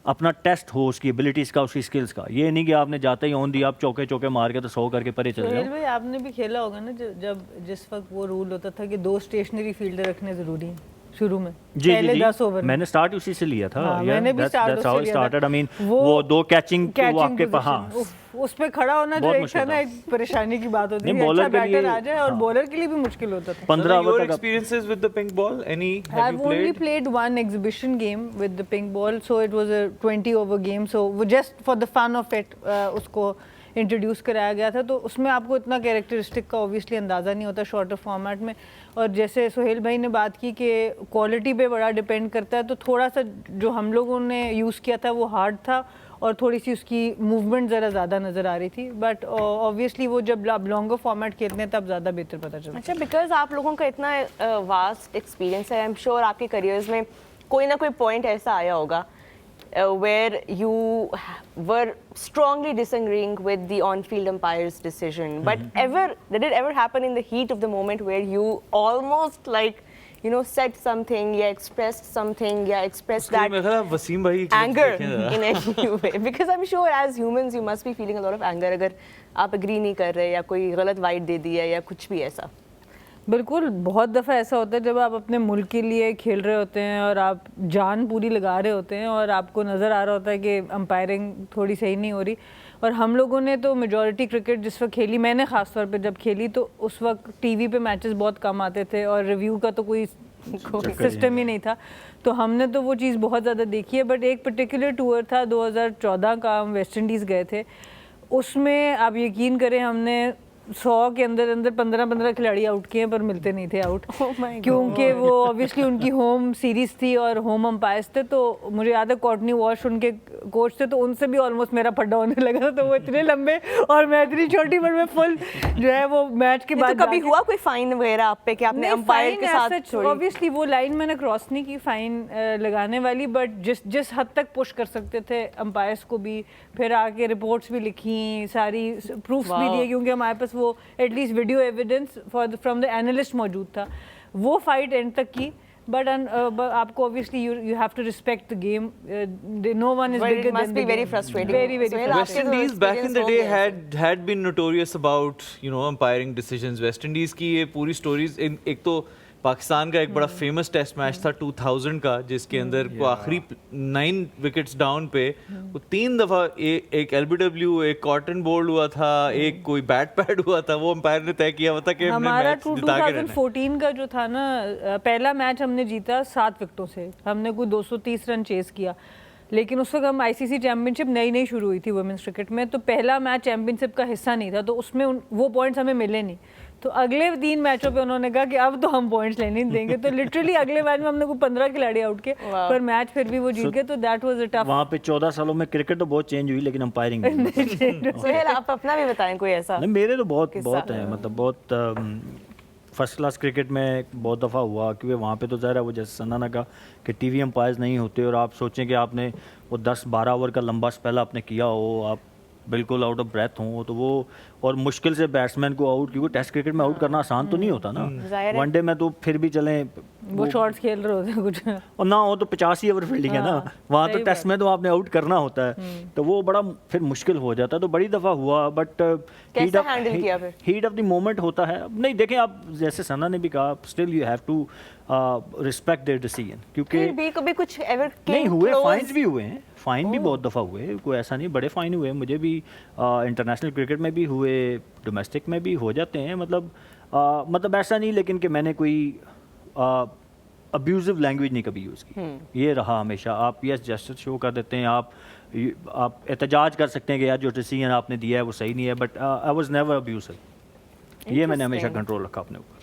अपना टेस्ट हो उसकी एबिलिटीज़ का, उसकी स्किल्स का। ये नहीं कि आपने जाते ही ऑन दिया, आप चौके चौके मार के तो 100 करके परे चले सोहेल जाओ। भाई, आपने भी खेला होगा ना जब जिस वक्त वो रूल होता था कि 2 स्टेशनरी फील्डर रखने ज़रूरी हैं शुरू में, जी पहले जी 10 ओवर में। मैंने स्टार्ट उसी से लिया था। हाँ, मैंने भी स्टार्ट उससे लिया था। आई मीन वो 2 कैचिंग कैचिंग आपके पास, पोजीशन, उस पे खड़ा होना जो बहुत एक था मुश्किल ना, था। एक परेशानी की बात होती नहीं, थी। बॉलर अच्छा के बैटर लिए- आ जाए, और हाँ। बॉलर के लिए भी मुश्किल होता था। 15 योर ओवर तक। Experiences with the pink ball, any have I've you only played? played one exhibition game with the pink ball, so it was a 20 over game. So just for the fun of it, उसको इंट्रोड्यूस कराया गया था। तो उसमें आपको इतना कैरेक्टरिस्टिक का ऑब्वियसली अंदाज़ा नहीं होता शॉर्टर फॉर्मेट में। और जैसे सोहेल भाई ने बात की कि क्वालिटी पे बड़ा डिपेंड करता है, तो थोड़ा सा जो हम लोगों ने यूज़ किया था वो हार्ड था और थोड़ी सी उसकी मूवमेंट ज़रा ज़्यादा नज़र आ रही थी। बट ऑब्वियसली वो जब आप लॉन्गर फॉर्मेट खेलते हैं तब ज़्यादा बेहतर पता चलता है। अच्छा, बिकॉज आप लोगों का इतना वास्ट एक्सपीरियंस है, आई एम श्योर आपके करियर्स में कोई ना कोई पॉइंट ऐसा आया होगा where you were strongly disagreeing with the on-field umpire's decision. But did it ever happen in the heat of the moment where you almost said something, yeah, expressed something, yeah, expressed that मेरे ख्याल वसीम भाई anger in any way? Because I'm sure as humans you must be feeling a lot of anger अगर आप agree नहीं कर रहे या कोई गलत वाइट दे दिया या कुछ भी ऐसा। बिल्कुल, बहुत दफ़ा ऐसा होता है जब आप अपने मुल्क के लिए खेल रहे होते हैं और आप जान पूरी लगा रहे होते हैं और आपको नज़र आ रहा होता है कि अंपायरिंग थोड़ी सही नहीं हो रही। और हम लोगों ने तो मेजॉरिटी क्रिकेट जिस वक्त खेली, मैंने ख़ास तौर पे जब खेली, तो उस वक्त टीवी पे मैचेस बहुत कम आते थे और रिव्यू का तो कोई सिस्टम ही नहीं था। तो हमने तो वो चीज़ बहुत ज़्यादा देखी है। बट एक पर्टिकुलर टूर था 2014 का, हम वेस्ट इंडीज़ गए थे। उसमें आप यकीन करें हमने 100 के अंदर 15 खिलाड़ी आउट किए पर मिलते नहीं थे आउट। क्योंकि वो ऑब्वियसली उनकी होम सीरीज थी और होम अंपायर्स थे। तो मुझे याद है कॉर्टनी वॉश उनके कोच थे, तो उनसे भी ऑलमोस्ट मेरा फड्डा होने लगा था। तो वो इतने लंबे और मैं इतनी छोटी, बट मैं फुल जो है वो मैच के बाद तो कभी हुआ कोई फाइन वगैरह आप पे कि आपने अंपायर के साथ छोड़ी? ऑब्वियसली वो लाइन मैंने क्रॉस नहीं की फाइन लगाने वाली, बट जिस हद तक पुश कर सकते थे अंपायर्स को भी, फिर आके रिपोर्ट्स भी लिखी, सारी प्रूफ्स भी दिए, क्योंकि हमारे पास वो at least video evidence from the analyst मौजूद था। वो फाइट एंड तक की। बट आपको obviously you have to respect the game. No one is bigger than the game. It must be very frustrating. Very So, West Indies back in the day had been notorious about umpiring decisions. West Indies की ये पूरी stories, एक तो पाकिस्तान का एक बड़ा फेमस टेस्ट मैच था 2000 का, जिसके अंदर वो आखिरी 9 विकेट्स डाउन पे वो 3 दफा एक LBW, एक कॉटन बोल्ड हुआ था, एक कोई बैट पैड हुआ था, वो अंपायर ने तय किया हुआ था कि हमने हमारा मैच जिता के रहना है। 2014 का जो था ना, पहला मैच हमने जीता 7 विकेटों से, हमने कोई 230 रन चेस किया। लेकिन उस वक्त हम आईसीसी चैंपियनशिप नई शुरू हुई थी वुमेन्स क्रिकेट में, तो पहला मैच चैंपियनशिप का हिस्सा नहीं था, तो उसमें वो पॉइंट्स हमें मिले नहीं। तो अगले 3 मैचों पे उन्होंने कहा कि अब तो हम पॉइंट्स लेने नहीं देंगे, तो लिटरली अगले मैच में हमने को 15 खिलाड़ी आउट किए, पर मैच फिर भी वो जीत गए, तो दैट वाज अ टफ। वहाँ पे 14 सालों में क्रिकेट तो बहुत चेंज हुई, लेकिन अंपायरिंग सुहेल, आप अपना भी बताएं कोई ऐसा। नहीं, मेरे तो बहुत किस्सा। है, मतलब बहुत फर्स्ट क्लास क्रिकेट में बहुत दफ़ा हुआ, क्योंकि वहाँ पे तो ज़ाहिर है वो जैसे सना ने कहा कि टीवी अंपायर्स नहीं होते, और आप सोचें कि आपने वो 10-12 ओवर का लंबा स्पेल आपने किया हो, आप बिल्कुल आउट ऑफ ब्रेथ हो, तो वो और मुश्किल से बैट्समैन को आउट, क्योंकि टेस्ट क्रिकेट में आउट करना आसान तो नहीं होता ना, जाहिर है। वनडे में तो फिर भी चलें वो शॉट्स खेल रहे होते हैं कुछ, और ना हो तो 85 ओवर फील्डिंग है ना, वहाँ तो सही टेस्ट में तो आपने आउट करना होता है, तो वो बड़ा फिर मुश्किल हो जाता है। तो बड़ी दफ़ा हुआ, बट कैसे हैंडल किया फिर? हीट ऑफ द मोमेंट होता है। अब नहीं, देखें आप, जैसे सना ने भी कहा, still you have to respect their decision, क्योंकि फिर भी कभी कुछ एवर नहीं हुए, फाइन्स भी हुए हैं, फाइन भी बहुत दफ़ा हुए, कोई ऐसा नहीं, बड़े फाइन हुए, मुझे भी इंटरनेशनल क्रिकेट में भी हुए, डोमेस्टिक में भी हो जाते हैं, मतलब ऐसा नहीं, लेकिन कि मैंने कोई अब्यूजिव लैंग्वेज नहीं कभी यूज़ की, ये रहा हमेशा। आप यस जेस्चर शो कर देते हैं, आप एहतजाज कर सकते हैं कि यार जो डिसीजन आपने दिया है वो सही नहीं है, but I was never abusive, ये मैंने हमेशा कंट्रोल रखा अपने ऊपर।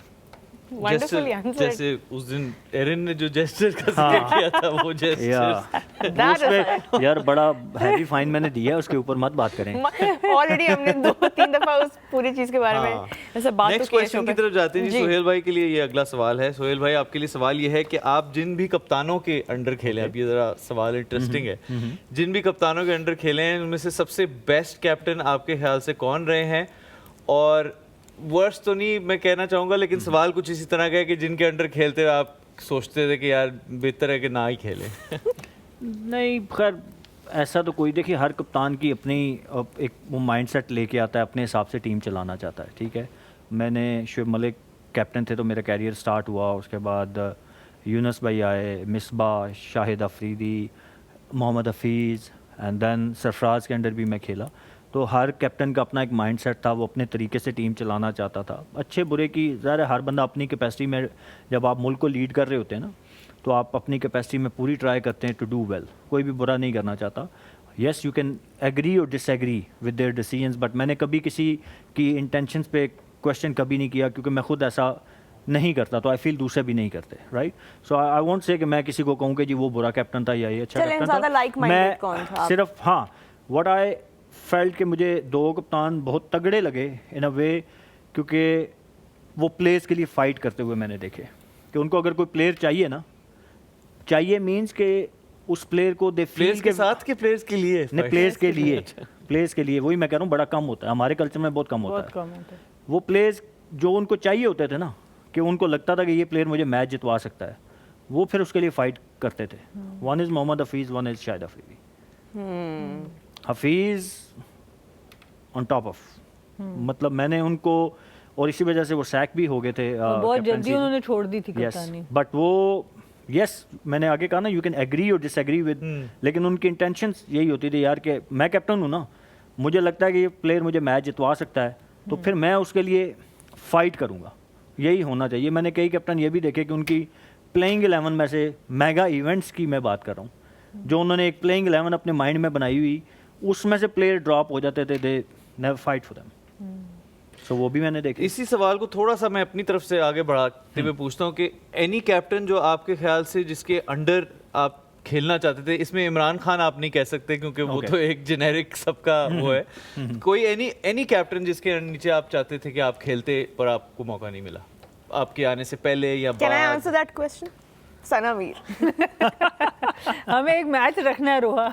Wonderfully answered. जैसे उस दिन एरिन ने जो जेस्चर का जिक्र किया था, वो जेस्चर That उसमें यार बड़ा हैवी फाइन मैंने दिया है, उसके ऊपर मत बात करें। ऑलरेडी हमने 2-3 दफा उस पूरी चीज के बारे में ऐसे बात नेक्स्ट तो की है क्वेश्चन show की पे। तरफ जाते हैं जी। सोहेल भाई के लिए ये अगला सवाल है। सोहेल भाई, आपके लिए सवाल ये है कि आप जिन भी कप्तानों के अंडर खेले, अब ये जरा सवाल इंटरेस्टिंग है, जिन भी कप्तानों के अंडर खेले हैं उनमें से सबसे बेस्ट कैप्टन आपके ख्याल से कौन रहे हैं? और वर्स्ट तो नहीं मैं कहना चाहूंगा, लेकिन सवाल कुछ इसी तरह का है कि जिनके अंडर खेलते हुए आप सोचते थे कि यार बेहतर है कि ना ही खेले। नहीं, खैर ऐसा तो कोई, देखिए हर कप्तान की अपनी एक वो माइंडसेट लेके आता है, अपने हिसाब से टीम चलाना चाहता है, ठीक है। मैंने शुएब मलिक कैप्टन थे तो मेरा कैरियर स्टार्ट हुआ, उसके बाद यूनुस भाई आए, मिसबा, शाहिद अफरीदी, मोहम्मद हफीज़, एंड देन सरफराज के अंडर भी मैं खेला। तो हर कैप्टन का अपना एक माइंडसेट था, वो अपने तरीके से टीम चलाना चाहता था, अच्छे बुरे की ज़ाहिर है हर बंदा अपनी कैपेसिटी में, जब आप मुल्क को लीड कर रहे होते हैं ना, तो आप अपनी कैपेसिटी में पूरी ट्राई करते हैं टू डू वेल, कोई भी बुरा नहीं करना चाहता। येस, यू कैन एग्री और disagree with their decisions, but मैंने कभी किसी की इंटेंशंस पे क्वेश्चन कभी नहीं किया, क्योंकि मैं खुद ऐसा नहीं करता, तो आई फील दूसरे भी नहीं करते, right. So I won't say कि मैं किसी को कहूँ कि जी वो बुरा कैप्टन था या ये अच्छा कैप्टन था। मैं सिर्फ हाँ, व्हाट आई फेल्ट कि मुझे 2 कप्तान बहुत तगड़े लगे इन अ वे, क्योंकि वो प्लेयर्स के लिए फ़ाइट करते हुए मैंने देखे कि उनको अगर कोई प्लेयर चाहिए ना, चाहिए मीन्स के उस प्लेयर को दे प्लेयर्स के साथ के प्लेयर्स के लिए नहीं, प्लेयर्स के लिए, प्लेयर्स के लिए, वही मैं कह रहा हूँ, बड़ा कम होता है हमारे कल्चर में, बहुत कम होता है। वो प्लेयर्स जो उनको चाहिए होते थे ना, कि उनको लगता था कि ये प्लेयर मुझे मैच जितवा सकता है, वो फिर उसके लिए फ़ाइट करते थे। One is Mohammad Hafeez, one is Shahid Afridi. Hafeez on top of, मतलब मैंने उनको, और इसी वजह से वो सैक भी हो गए थे, बहुत जल्दी उन्होंने छोड़ दी थी कप्तानी। बट वो यस, मैंने आगे कहा ना, यू कैन एग्री और डिसएग्री विद, लेकिन उनकी इंटेंशंस यही होती थी यार कि मैं कैप्टन हूँ ना, मुझे लगता है कि ये प्लेयर मुझे मैच जितवा सकता है, तो फिर मैं उसके लिए फ़ाइट करूँगा, यही होना चाहिए। मैंने कई कैप्टन ये भी देखे कि उनकी प्लेइंग 11 में से मेगा इवेंट्स की मैं बात कर रहा हूँ, जो उन्होंने एक प्लेइंग 11 अपने माइंड में बनाई हुई, उसमें से प्लेयर ड्रॉप हो जाते थे, they never fight for them. So वो भी मैंने देखा। इसी सवाल को थोड़ा सा मैं अपनी तरफ से आगे बढ़ाते हुए पूछता हूँ कि एनी कैप्टन जो आपके ख्याल से जिसके अंडर आप खेलना चाहते थे, इसमें इमरान खान आप नहीं कह सकते क्योंकि वो तो एक जेनेरिक सबका वो है, कोई एनी कैप्टन जिसके नीचे आप चाहते थे कि आप खेलते पर आपको मौका नहीं मिला आपके आने से पहले या बाद? Can I answer that question? सनावीर। हमें एक मैच रखना है रोहा।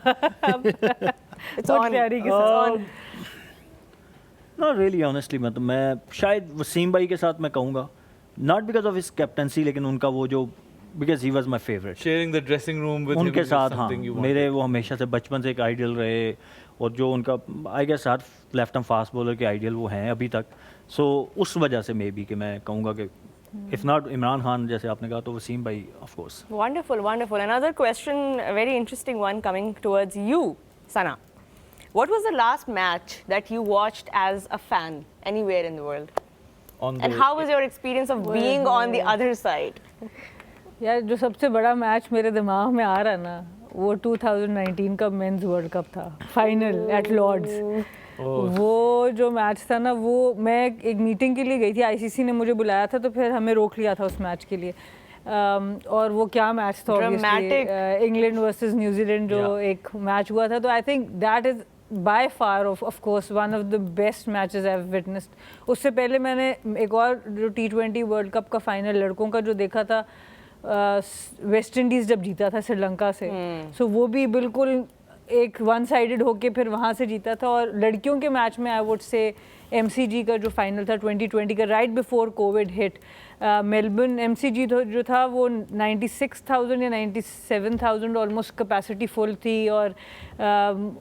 It's on. Not really honestly, मतलब मैं शायद वसीम भाई के साथ मैं कहूँगा, not because of his captaincy, लेकिन उनका वो जो, because he was my favourite, sharing the dressing room with उनके साथ, हाँ मेरे वो हमेशा से बचपन से एक आइडियल रहे, और जो उनका I guess her left arm fast bowler के आइडियल वो हैं अभी तक। सो उस वजह से मे बी कि मैं कहूँगा कि इफ नॉट इमरान खान जैसे आपने कहा, तो वसीम भाई of course. Wonderful, wonderful. Another question, a very interesting one coming towards you, Sana. What was the last match that you watched as a fan anywhere in the world? And how was your experience of being on the other side? यार जो सबसे बड़ा मैच मेरे दिमाग में आ रहा है ना, वो 2019 का मेंस वर्ल्ड कप था, फाइनल एट लॉर्ड्स। वो जो मैच था ना, वो मैं एक मीटिंग के लिए गई थी, आईसीसी ने मुझे बुलाया था, तो फिर हमें रोक लिया था उस मैच के लिए। और वो क्या मैच था, इंग्लैंड वर्सेस न्यूजीलैंड जो एक मैच हुआ था, तो I think that is by far of course one of the best matches I have witnessed. उससे पहले मैंने एक और जो T20 वर्ल्ड कप का फाइनल लड़कों का जो देखा था, वेस्ट इंडीज़ जब जीता था श्रीलंका से, सो वो भी बिल्कुल एक वन साइडेड होके फिर वहाँ से जीता था। और लड़कियों के मैच में आई वुड से MCG का जो फाइनल था 2020 का, right before Covid hit, Melbourne MCG जो था वो 96,000 या 97,000 ऑलमोस्ट कैपेसिटी फुल थी। और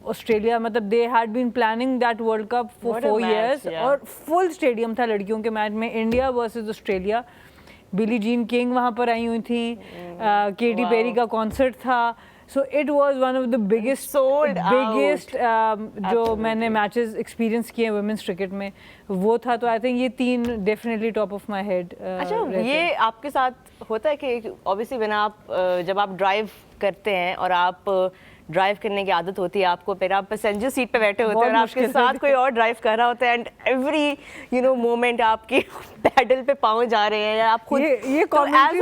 ऑस्ट्रेलिया, मतलब they had been planning that world cup for 4 years, और फुल स्टेडियम था लड़कियों के मैच में, India versus Australia. Billie Jean King वहाँ पर आई हुई थी, केटी पेरी का कॉन्सर्ट था। So it was one of the biggest जो मैंने मैचेस एक्सपीरियंस किए वुमेन्स क्रिकेट में, वो था। तो आई थिंक ये 3 definitely top of my head. अच्छा, ये आपके साथ होता है कि ऑब्वियसली व्हेन आप जब आप ड्राइव करते हैं और आप ड्राइव करने की आदत होती है आपको, फिर आप पैसेंजर सीट पे बैठे होते हैं और आपके साथ कोई और ड्राइव कर रहा होता है, एंड एवरी मोमेंट आपके पैडल पे पाँव जा रहे हैं या आप खुद ये तो एज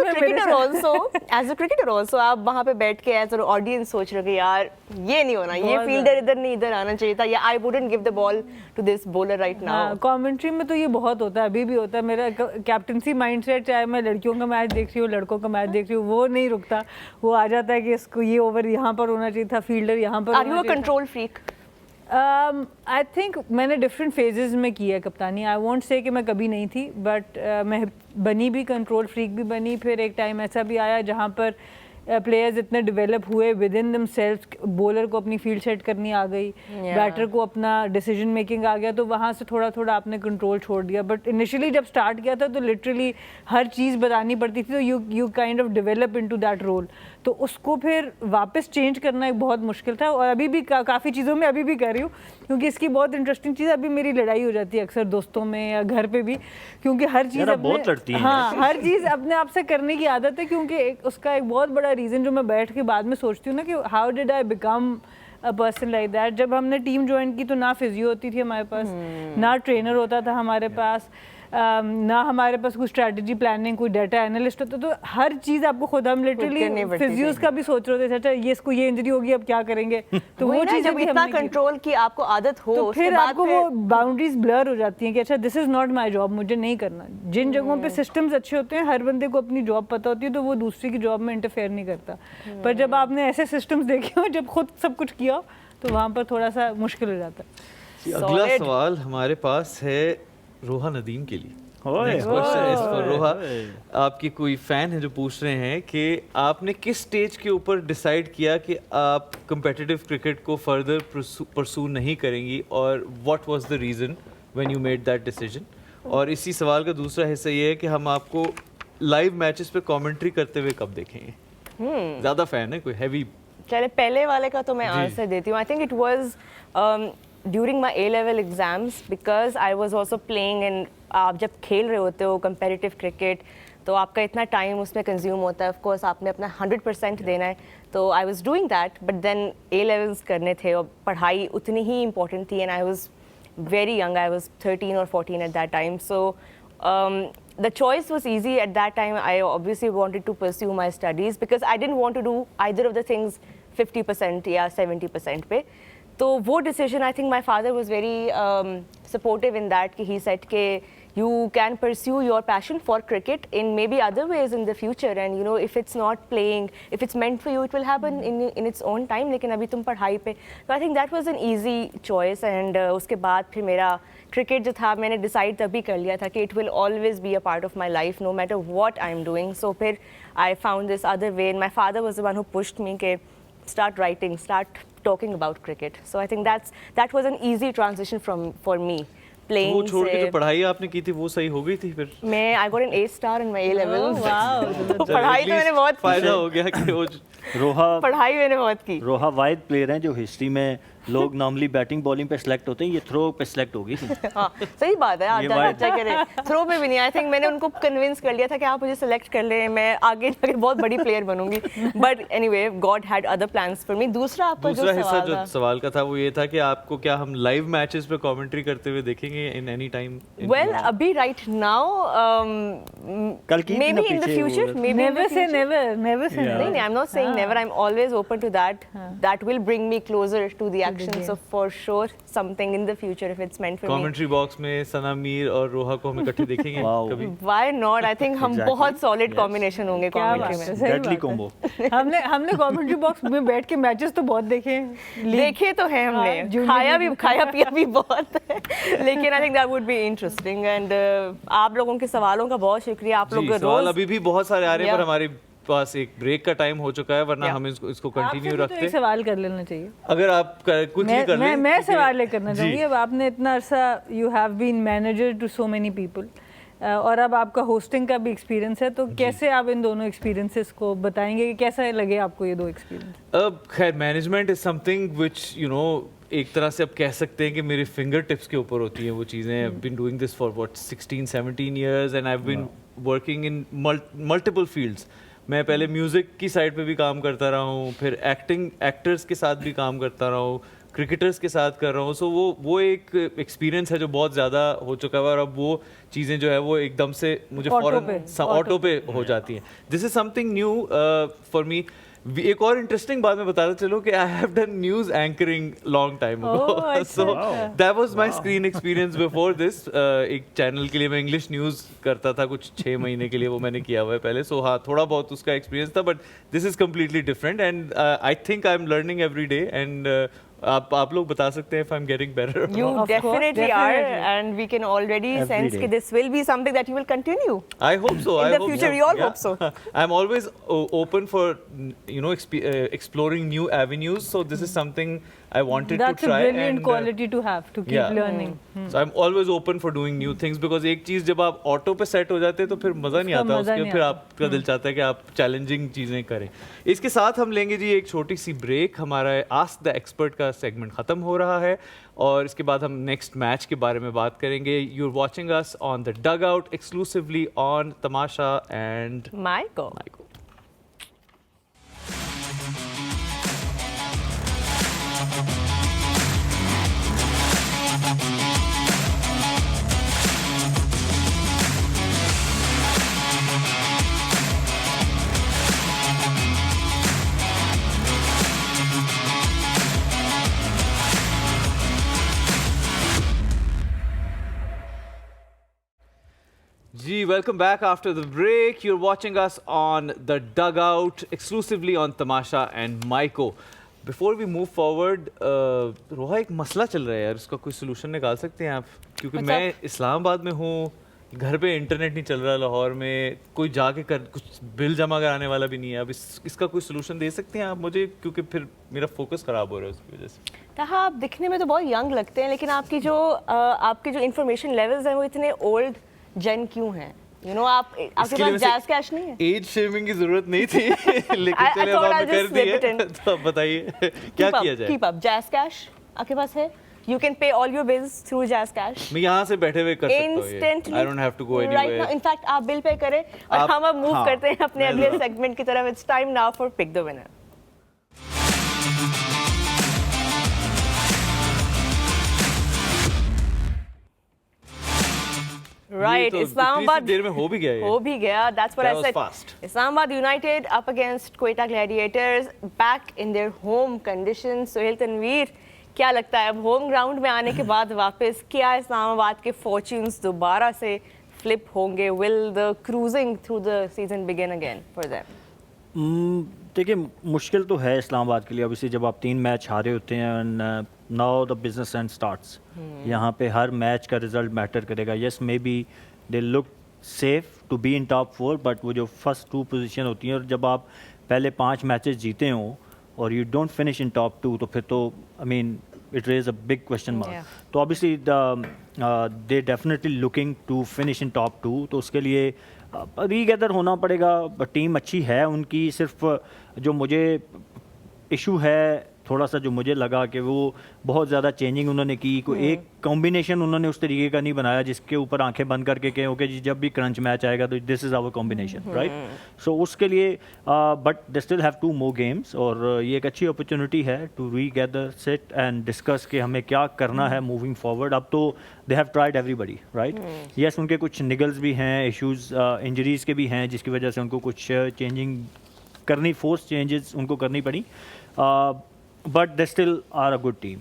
अ क्रिकेटर ऑल्सो आप वहाँ पे बैठ के एज एन ऑडियंस सोच रहे हो कि यार ये नहीं होना, ये फील्डर इधर नहीं इधर आना चाहिए था, या I wouldn't give the ball to this bowler right now. Commentary में तो ये बहुत होता है, अभी भी होता है। मेरा कैप्टनसी माइंडसेट, चाहे मैं लड़कियों का मैच देख रही हूँ लड़कों का मैच देख रही हूँ, वो नहीं रुकता। वो आ जाता है कि इसको ये ओवर यहाँ पर होना चाहिए था, फील्डर यहाँ पर। Are you a control freak? I think मैंने डिफरेंट फेजेस में की है कप्तानी। आई वोंट से कि मैं कभी नहीं थी, बट मैं बनी भी, कंट्रोल फ्रीक भी बनी। फिर एक टाइम ऐसा भी आया जहाँ पर प्लेयर्स इतने डेवलप हुए विद इन देमसेल्व्स, बॉलर को अपनी फील्ड सेट करनी आ गई, बैटर को अपना डिसीजन मेकिंग आ गया, तो वहाँ से थोड़ा थोड़ा आपने कंट्रोल छोड़ दिया। बट इनिशियली जब स्टार्ट किया था तो लिटरली हर चीज़ बतानी पड़ती थी, तो you kind of develop into that role. तो उसको फिर वापस चेंज करना एक बहुत मुश्किल था, और अभी भी काफ़ी चीज़ों में अभी भी कर रही हूँ, क्योंकि इसकी बहुत इंटरेस्टिंग चीज़, अभी मेरी लड़ाई हो जाती है अक्सर दोस्तों में या घर पे भी, क्योंकि हर चीज़ बहुत लड़ती है। हाँ, हर चीज़ अपने आप से करने की आदत है, क्योंकि उसका एक बहुत बड़ा रीज़न जो मैं बैठ के बाद में सोचती हूँ ना कि how did I become a person like that. जब हमने टीम ज्वाइन की तो ना फिजियो होती थी हमारे पास, ना ट्रेनर होता था हमारे पास, ना हमारे पास कोई स्ट्रैटेजी प्लानिंग, कोई डाटा एनालिस्ट होता, तो हर चीज़ आपको खुद, हम लिटरली फिजियोस का भी सोच रहे थे, अच्छा ये इसको ये इंजरी होगी अब क्या करेंगे। तो वो चीज़ जब इतना कंट्रोल की आपको आदत हो, तो फिर आपको वो बाउंड्रीज ब्लर हो जाती हैं कि अच्छा this is not my job, मुझे नहीं करना। जिन जगहों पे सिस्टम्स अच्छे होते हैं, हर बंदे को अपनी जॉब पता होती है, तो वो दूसरी की जॉब में इंटरफेयर नहीं करता। पर जब आपने ऐसे सिस्टम्स देखे हो, जब खुद सब कुछ किया, तो वहाँ पर थोड़ा सा मुश्किल हो जाता है। अगला सवाल हमारे पास है रोहा नदीम के लिए। Next question is for रोहा। आपकी कोई फैन है जो पूछ रहे हैं कि आपने किस स्टेज के ऊपर डिसाइड किया कि आप competitive क्रिकेट को फर्दर परसू नहीं करेंगी, और what was the reason when you made that decision? और इसी सवाल का दूसरा हिस्सा ये है कि हम आपको लाइव मैचेस पे कमेंट्री करते हुए कब देखेंगे? ज़्यादा फैन है कोई हैवी? चले पहले वाले का तो मैं आंसर देती हूँ। I think it was during my A-level exams, because I was also playing in, आप जब खेल रहे होते हो कंपेटिटिव क्रिकेट तो आपका इतना टाइम उसमें कंज्यूम होता है, ऑफ कोर्स आपने अपना 100% देना है। तो I was doing that, but then A-levels करने थे और पढ़ाई उतनी ही इम्पोर्टेंट थी, and I was very young, I was 13 or 14 at that time. So the choice was easy at that time. I obviously wanted to pursue my studies because I didn't want to do either of the things 50% या 70% पे। तो वो decision, I think my father was very supportive in that, कि he said कि you can pursue your passion for cricket in maybe other ways in the future, and you know if it's not playing, if it's meant for you, it will happen in its own time, लेकिन अभी तुम पढ़ाई पे। So I think that was an easy choice, and उसके बाद फिर मेरा क्रिकेट जो था मैंने डिसाइड तभी कर लिया था कि it will always be a part of my life no matter what I am doing. So फिर I found this other way, and my father was the one who pushed me के start writing, start talking about cricket. So I think that was an easy transition for me. Playing वो छोड़ के जो पढ़ाई आपने की थी वो सही हो गई थी फिर? मैं I got an A star in my A-levels. Wow. तो पढ़ाई तो मैंने बहुत फायदा हो गया कि वो रोहा पढ़ाई मैंने बहुत की। रोहा वाहिद प्लेयर हैं जो हिस्ट्री में लोग नॉर्मली बैटिंग बॉलिंग पे सिलेक्ट होते हैं, ये थ्रो पे सिलेक्ट होगी थी। हाँ सही बात है, ये आप बात- अच्छा करें। थ्रो में भी नहीं, आई थिंक मैंने उनको कन्विंस कर लिया था कि आप मुझे सेलेक्ट कर लें, मैं आगे जाके बहुत बड़ी प्लेयर बनूंगी। But anyway God had other plans for me. दूसरा आपका जो दूसरा हिस्सा सवाल जो था, सवाल का था वो ये था कि आपको क्या हम लाइव मैचेस पे कमेंट्री करते हुए देखेंगे इन एनी टाइम? वेल अभी राइट नाउ कल की थी मे ना बी इन द पीछे फ्यूचर, वो- may be never say never, never say Yeah. नहीं, I'm not saying never. I'm always open to that. That will bring me closer to the action. game. So for sure, something in the future if it's meant for me. Commentary box में सना मीर और रोहा को हम इकट्ठे देखेंगे Wow. कभी? Why not? I think हम Exactly. बहुत solid Yes. combination होंगे क्या commentary बात है, में। सही डेडली बात है। कॉम्बो। हमने कमेंट्री बॉक्स में बैठ के मैचेस तो बहुत देखे हैं। देखे तो हैं हाँ, हमने, junior खाया पिया भी बहुत है। लेकिन I think that would be interesting and आप लोगों के सवालों का बहुत शुक्रिया। आप लोग जी, सवाल रोज अभी भी बहुत सारे आ रहे हैं Yeah. पर हमारे पास एक ब्रेक का टाइम हो चुका है, वरना Yeah. हम इसको आपसे कंटिन्यू भी तो रखते एक सवाल कर लेना चाहिए। अगर आप क्विकली कर लें। मैं क्योंकि- सवाल करना जी। चाहूँगी। अब आपने इतना अरसा you have been manager to so many people और अब आपका होस्टिंग का भी एक्सपीरियंस है, तो कैसे आप इन दोनों एक्सपीरियंसेस को बताएंगे कि कैसा लगे आपको ये दो एक्सपीरियंस? अब खैर management is something which you know एक तरह से अब कह सकते हैं कि मेरे फिंगर टिप्स के ऊपर होती हैं वो चीज़ें। I have been doing this for what 16-17 years and I have been working in multiple fields. मैं पहले म्यूज़िक की साइड पे भी काम करता रहा हूँ, फिर एक्टर्स के साथ भी काम करता रहा हूँ, क्रिकेटर्स के साथ कर रहा हूँ। सो वो एक एक्सपीरियंस है जो बहुत ज़्यादा हो चुका है और अब वो चीज़ें जो है वो एकदम से मुझे Auto ऑटो पे हो जाती हैं। This is something new for me. एक और इंटरेस्टिंग बात मैं बताता चलूं कि I have done news anchoring long time Oh, अगो। अच्छा, सो अच्छा। That was my screen experience before this. एक चैनल के लिए मैं इंग्लिश न्यूज़ करता था कुछ 6 महीने के लिए, वो मैंने किया हुआ है पहले। सो हाँ, थोड़ा बहुत उसका एक्सपीरियंस था, but this is completely different and I think I am learning every day and आप लोग बता सकते हैं if I'm getting better. You Of course, definitely are, definitely. and we can already Every sense day. that this will be something that you will continue. I hope so. In I the hope future, so. we all hope so. I'm always open for exploring new avenues. So this is something I wanted That's to a try. brilliant and, quality to have to keep yeah. learning. So I'm always open for doing new things because एक चीज जब आप ऑटो पे सेट हो जाते हैं तो फिर मजा नहीं उसका आता मजा उसके, नहीं फिर आता। आपका दिल चाहता है कि आप चैलेंजिंग चीजें करें। इसके साथ हम लेंगे जी एक छोटी सी ब्रेक। हमारा आस्क द एक्सपर्ट का सेगमेंट खत्म हो रहा है और इसके बाद हम नेक्स्ट मैच के बारे में बात करेंगे। You are watching us on the dugout exclusively on Tamasha and Michael. माइको। Gee, welcome back after the break. You're watching us on The Dugout, exclusively on Tamasha and Maiko. Before we move forward, रोहा एक मसला चल रहा है यार, इसका कोई सोल्यूशन निकाल सकते हैं आप? क्योंकि What's मैं इस्लामाबाद में हूँ, घर पे इंटरनेट नहीं चल रहा, लाहौर में कोई जाके कुछ बिल जमा कराने वाला भी नहीं है। अब इसका कोई सोल्यूशन दे सकते हैं आप मुझे, क्योंकि फिर मेरा फोकस खराब हो रहा है उसकी वजह से। ताहा, आप दिखने में तो बहुत यंग लगते हैं, लेकिन आपके जो इंफॉर्मेशन लेवल्स हैं वो इतने ओल्ड जन क्यों हैं? यू नो, आपके इसके लिए पास वैसे जैज़ कैश नहीं है? एज शेमिंग की जरूरत नहीं थी लेकिन I चले अब thought आपने I'll कर just दी slip it है in. तो अब बताइए क्या किया जाए? कीप अप जैज़ कैश आपके पास है? You can pay all your bills through Jazz Cash. मैं यहाँ से बैठे हुए कर सकता हूँ ये। Instantly. I don't have to go Right now, anywhere. in fact, आप बिल पे करें और आप- हम अब मूव हाँ, करते हैं अपने मैं अगले जरा- सेगमेंट की तरफ। It's time now for Pick the Winner. Right, ये तो Islamabad इतनी सी देर में हो भी गया ये। हो भी गया. That's what That I was said. fast. Islamabad United up against Quetta Gladiators, back in their home conditions. Sohail Tanveer, क्या लगता है अब होम ग्राउंड में आने के बाद वापस क्या इस्लामाबाद के फॉर्च्यून्स दोबारा से फ्लिप होंगे? Will the cruising through the season begin again for them? देखिए मुश्किल तो है इस्लामाबाद के लिए, obviously जब आप 3 मैच हारे होते हैं and now the business end starts. यहाँ पे हर मैच का रिजल्ट मैटर करेगा। Yes maybe they look safe to be in top 4, but वो जो फर्स्ट 2 पोजीशन होती हैं और जब आप पहले 5 मैचेस जीते हो और you don't finish in top 2 तो फिर तो I mean it raise a big question mark. Yeah. तो obviously they definitely looking to finish in top 2, तो उसके लिए रीगैदर होना पड़ेगा। टीम अच्छी है उनकी, सिर्फ जो मुझे इशू है थोड़ा सा, जो मुझे लगा कि वो बहुत ज़्यादा चेंजिंग उन्होंने की, कोई एक कॉम्बिनेशन उन्होंने उस तरीके का नहीं बनाया जिसके ऊपर आंखें बंद करके कहें ओके जी जब भी क्रंच मैच आएगा तो this is our combination, right. So उसके लिए but they still have 2 more games, और ये एक अच्छी अपॉर्चुनिटी है to regather, sit and discuss कि हमें क्या करना है मूविंग फॉरवर्ड। अब तो they have tried everybody, right. Yes, उनके कुछ निगल्स भी हैं, इश्यूज़ इंजरीज़ के भी हैं जिसकी वजह से उनको कुछ चेंजिंग करनी, फोर्स चेंजेस उनको करनी पड़ी, but they still are a good team.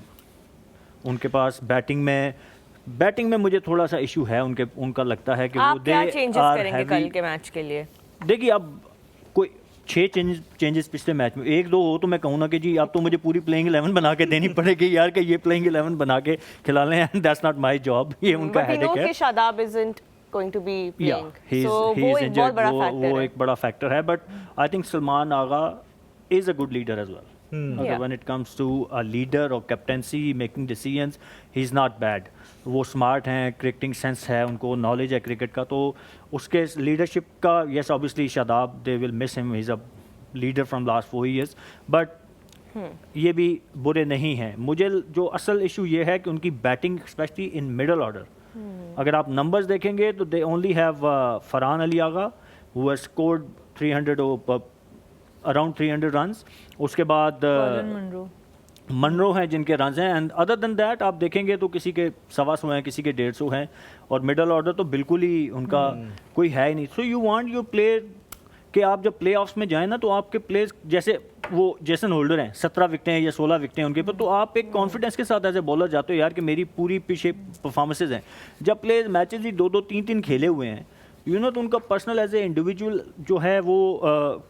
उनके पास बैटिंग में मुझे थोड़ा सा इशू है उनका लगता है कि आप वो क्या चेंजेस करेंगे कल के मैच के लिए? देखिए, अब कोई 6 चेंजेस पिछले मैच में 1-2 हो तो मैं कहूँ ना कि जी अब तो मुझे पूरी प्लेइंग 11 बना के देनी पड़ेगी यार, कि ये प्लेइंग 11 बना के खिला लें, and that's not my job. ये उनका हेडेक है। Shadab isn't going to be playing, so वो एक बहुत बड़ा फैक्टर है। वो एक बड़ा फैक्टर है, but I think Salman Agha is a good leader as well. Yeah. When it comes to a leader or captaincy, making decisions, he's not bad. वो स्मार्ट हैं, क्रिकेटिंग सेंस है उनको, नॉलेज है क्रिकेट का, तो उसके लीडरशिप का yes obviously Shadab they will miss him, he is a leader from last 4 years, but ये भी बुरे नहीं हैं। मुझे जो असल इशू ये है कि उनकी batting specially in middle order, अगर आप नंबर्स देखेंगे तो they only have Farhan Ali Agha who has scored 300 around 300 runs, उसके बाद मनरो हैं जिनके रन्स हैं, एंड अदर देन दैट आप देखेंगे तो किसी के 125 हैं, किसी के 150 हैं, और मिडल ऑर्डर तो बिल्कुल ही उनका कोई है ही नहीं। So you want your player कि आप जब प्ले ऑफ्स में जाएं ना तो आपके प्लेयर्स, जैसे वो जेसन होल्डर हैं, 17 विकेटें हैं या 16 विकेटें हैं उनके पर, तो आप एक कॉन्फिडेंस के साथ ऐसे बॉलर जाते हो यार कि मेरी पूरी पीछे परफॉर्मेंसेज हैं। जब प्लेयर्स मैचेस ही 2-2, 3-3 खेले हुए हैं, तो उनका पर्सनल एज ए इंडिविजुअल जो है वो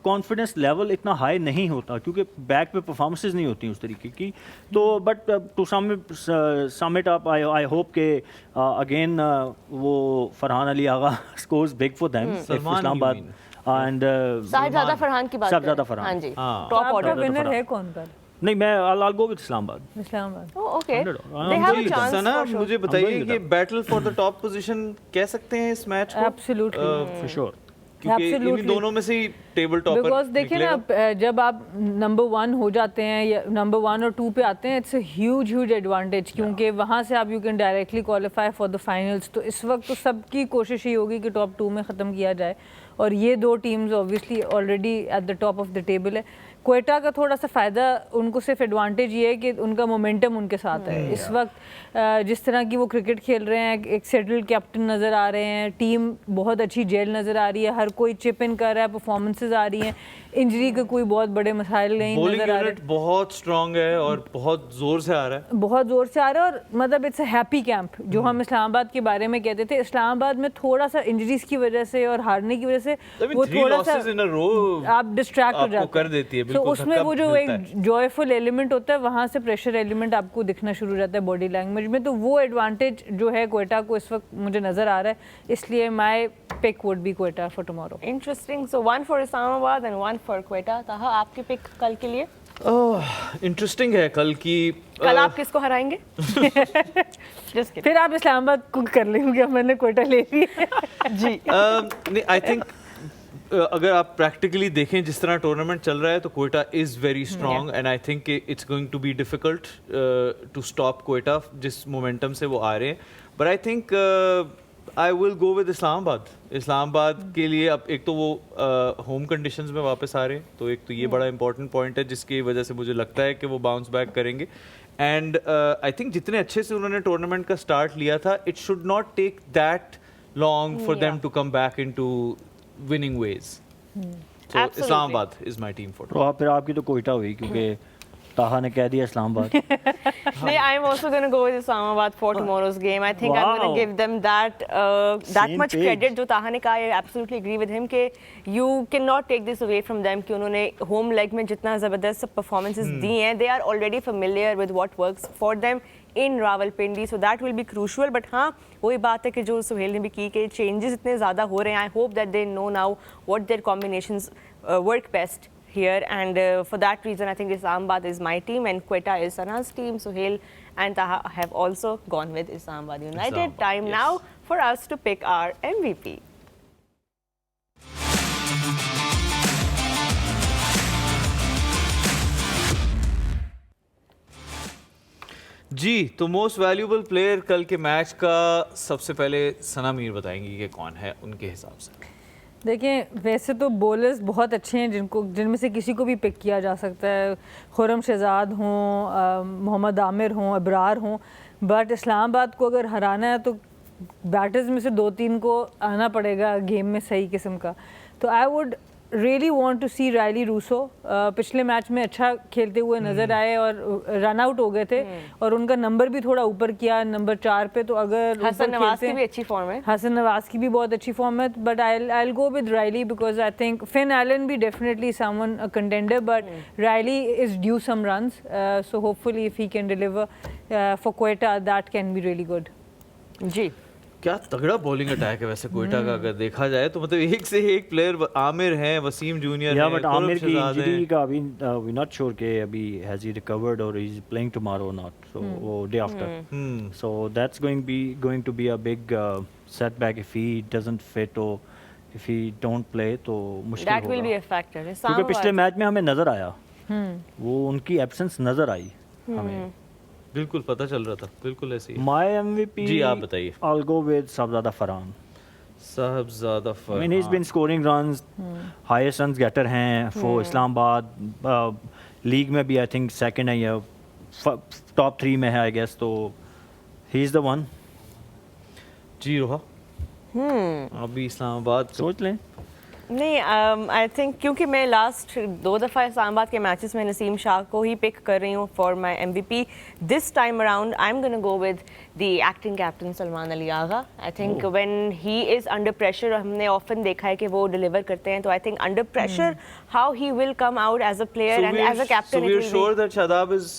कॉन्फिडेंस लेवल इतना हाई नहीं होता, क्योंकि बैक पे परफॉर्मेंसेज नहीं होती उस तरीके की। तो but to sum it up, I hope के अगेन वो Farhan Ali Agha scores big for them Islamabad, and Sahibzada Farhan की बात साहिबजादा करें। फरहान, हाँ जी, तो टॉप आपका ऑर्डर। विनर है कौन कल? नहीं, मैं I'll go with Islamabad. Islamabad. Oh, okay. 100. They have a ji, chance Sana for sure. मुझे I'm बताइए going with कि that. Battle for the top position कह सकते हैं इस मैच को? Absolutely. फॉर श्योर, क्योंकि इन्हीं Absolutely. दोनों में से ही टेबल टॉपर बिकॉज देखिए ना, जब आप नंबर 1 हो जाते हैं या नंबर 1 और 2 पे आते हैं, इट्स अ ह्यूज एडवांटेज, क्योंकि वहाँ से आप you can directly qualify for the finals. तो इस वक्त तो सबकी कोशिश ही होगी कि टॉप 2 में ख़त्म किया जाए, और ये 2 teams obviously already at the top of the table है। क्वेटा का थोड़ा सा फ़ायदा, उनको सिर्फ एडवांटेज ये है कि उनका मोमेंटम उनके साथ है इस वक्त। जिस तरह की वो क्रिकेट खेल रहे हैं, एक सेटल्ड कैप्टन नज़र आ रहे हैं, टीम बहुत अच्छी जेल नज़र आ रही है, हर कोई चिप इन कर रहा है, परफॉर्मेंसेज आ रही हैं, इंजरी के कोई बहुत बड़े मसाइल नहीं बॉलिंग नज़र आ रहे। यूनिट बहुत स्ट्रांग है और बहुत जोर से आ रहा है। बहुत ज़ोर से आ रहा है, और मतलब इट्स अ हैप्पी कैंप, जो हम इस्लामाबाद के बारे में कहते थे। इस्लामाबाद में थोड़ा सा इंजरीज की वजह से और हारने की वजह से वो थोड़ा सा आप डिस्ट्रैक्ट हो जाते कर देती है, तो बिल्कुल उसमें धक्का वो जो मिलता एक जॉयफुल एलिमेंट होता है, वहाँ से प्रेशर एलिमेंट आपको दिखना शुरू हो जाता है बॉडी लैंग्वेज में। तो वो एडवांटेज जो है क्वेटा को इस वक्त मुझे नज़र आ रहा है, इसलिए my pick would be Quetta for tomorrow. Interesting. So 1 for Islamabad and 1 for Quetta. Taha, आपकी पिक कल के लिए? इंटरेस्टिंग है कल की। कल आप किसको हराएंगे? Just kidding. फिर आप इस्लामाबाद को कर लेंगे, मैंने क्वेटा ले ली जी। नहीं, आई थिंक अगर आप प्रैक्टिकली देखें जिस तरह टूर्नामेंट चल रहा है तो Quetta is very strong, and I think it's going to be difficult to stop Quetta जिस मोमेंटम से वो आ रहे हैं। But I think I will go with Islamabad के लिए। अब एक तो वो होम कंडीशंस में वापस आ रहे हैं, तो एक तो ये बड़ा इंपॉर्टेंट पॉइंट है जिसकी वजह से मुझे लगता है कि वो बाउंस बैक करेंगे। एंड आई थिंक जितने अच्छे से उन्होंने टूर्नामेंट का स्टार्ट लिया था, it should not take that long for them to come back into winning ways. So Absolutely. Islamabad is my team for तो फिर आपकी तो कोयटा हुई, क्योंकि ताहा ने कह दिया Islamabad. No, I'm also going to go with Islamabad for tomorrow's game. I think I'm going to Wow. give them that Same much page. credit. जो ताहा ने कहा, I absolutely agree with him कि you cannot take this away from them कि उन्होंने home leg में जितना ज़बरदस्त performances दी हैं, they are already familiar with what works for them in Rawalpindi, so that will be crucial. But हाँ, वही बात है कि जो सुहेल ने भी की कि changes इतने ज़्यादा हो रहे हैं. I hope that they know now what their combinations work best here, and for that reason I think Islamabad is my team and Quetta is Sana's team. Suhail and Taha have also gone with Islamabad United. Islamabad, Time yes. now for us to pick our MVP. जी, तो मोस्ट वैल्यूएबल प्लेयर कल के मैच का सबसे पहले सना मीर बताएंगी कि कौन है उनके हिसाब से। देखिए वैसे तो बॉलर्स बहुत अच्छे हैं जिनमें से किसी को भी पिक किया जा सकता है, खुर्रम शहजाद हों, मोहम्मद आमिर हों, अबरार हों, बट इस्लामाबाद को अगर हराना है तो बैटर्स में से 2-3 को आना पड़ेगा गेम में सही किस्म का। तो I would really want to see Rilee Rossouw. पिछले मैच में अच्छा खेलते हुए नज़र आए और रन आउट हो गए थे और उनका नंबर भी थोड़ा ऊपर किया, नंबर 4 पे। तो अगर हसन नवाज की भी अच्छी फॉर्म है, हसन नवाज की भी बहुत अच्छी फॉर्म है, but I will go with Rilee because I think Finn Allen भी definitely someone a contender, but Rilee is due some runs, so hopefully if he can deliver for Quetta that can be really good. जी क्या तगड़ा बॉलिंग अटैक है वैसे कोयटा का, अगर देखा जाए तो मतलब एक से एक प्लेयर आमिर हैं, वसीम जूनियर या हैं, बट खुर्रम आमिर की शहजाद इंजरी हैं। का अभी वी नॉट श्योर कि अभी हैज ही रिकवर्ड और is playing tomorrow not, so वो day after, so that's going to be a big setback if he doesn't fit और इफ ही डोंट प्ले तो मुश्किल दैट विल बी होगा, अ फैक्टर। क्योंकि पिछले मैच में हमें नजर आया, वो उनकी एब्सेंस नजर आई हमें। बिल्कुल पता चल रहा था, बिल्कुल ऐसे ही। माय एमवीपी जी, आप बताइए। I'll go with Sahibzada Farhan. Sahibzada I mean, he's been scoring runs, highest runs getter हैं for इस्लामाबाद, लीग में भी आई थिंक सेकंड है या टॉप 3 में है आई गेस, तो ही इज द वन। जी रोहा, अभी इस्लामाबाद सोच लें। नहीं, आई थिंक क्योंकि मैं लास्ट 2 दफ़ा इस्लामाबाद के मैचेस में नसीम शाह को ही पिक कर रही हूँ for my MVP this time around, I am gonna go with the acting captain Salman Ali Agha. I think when he is under pressure, हमने ऑफन देखा है कि वो डिलीवर करते हैं, तो I think under pressure how he will come out as a player and as a captain. So we are sure that Shadab is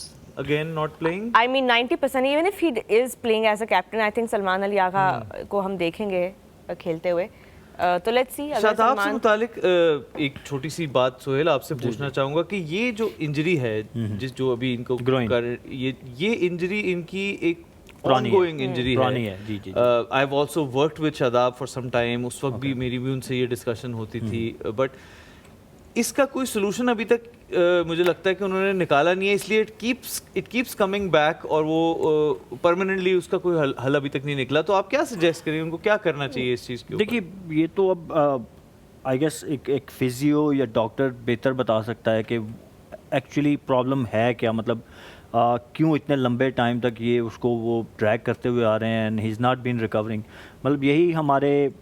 again not playing? I mean 90% even if he is playing as a captain, I think Salman Ali Agha को हम देखेंगे खेलते हुए। तो लेट्स सी। शादाब से मुतालिक एक छोटी सी बात सोहेल आपसे पूछना चाहूंगा कि ये जो इंजरी है जो अभी इनको ये इंजरी इनकी एक ongoing इंजरी है। I have also worked with Shadab for some time, उस वक्त भी मेरी भी उनसे ये डिस्कशन होती थी, बट इसका कोई सोल्यूशन अभी तक मुझे लगता है कि उन्होंने निकाला नहीं है, इसलिए इट कीप्स कमिंग बैक और वो परमानेंटली उसका कोई हल अभी तक नहीं निकला। तो आप क्या सजेस्ट करेंगे, उनको क्या करना चाहिए इस चीज़ के ऊपर? देखिए ये तो अब आई गेस एक फिजियो या डॉक्टर बेहतर बता सकता है कि एक्चुअली प्रॉब्लम है क्या, मतलब क्यों इतने लंबे टाइम तक ये उसको वो ड्रैग करते हुए आ रहे हैं and he is not been recovering. मतलब यही हमारे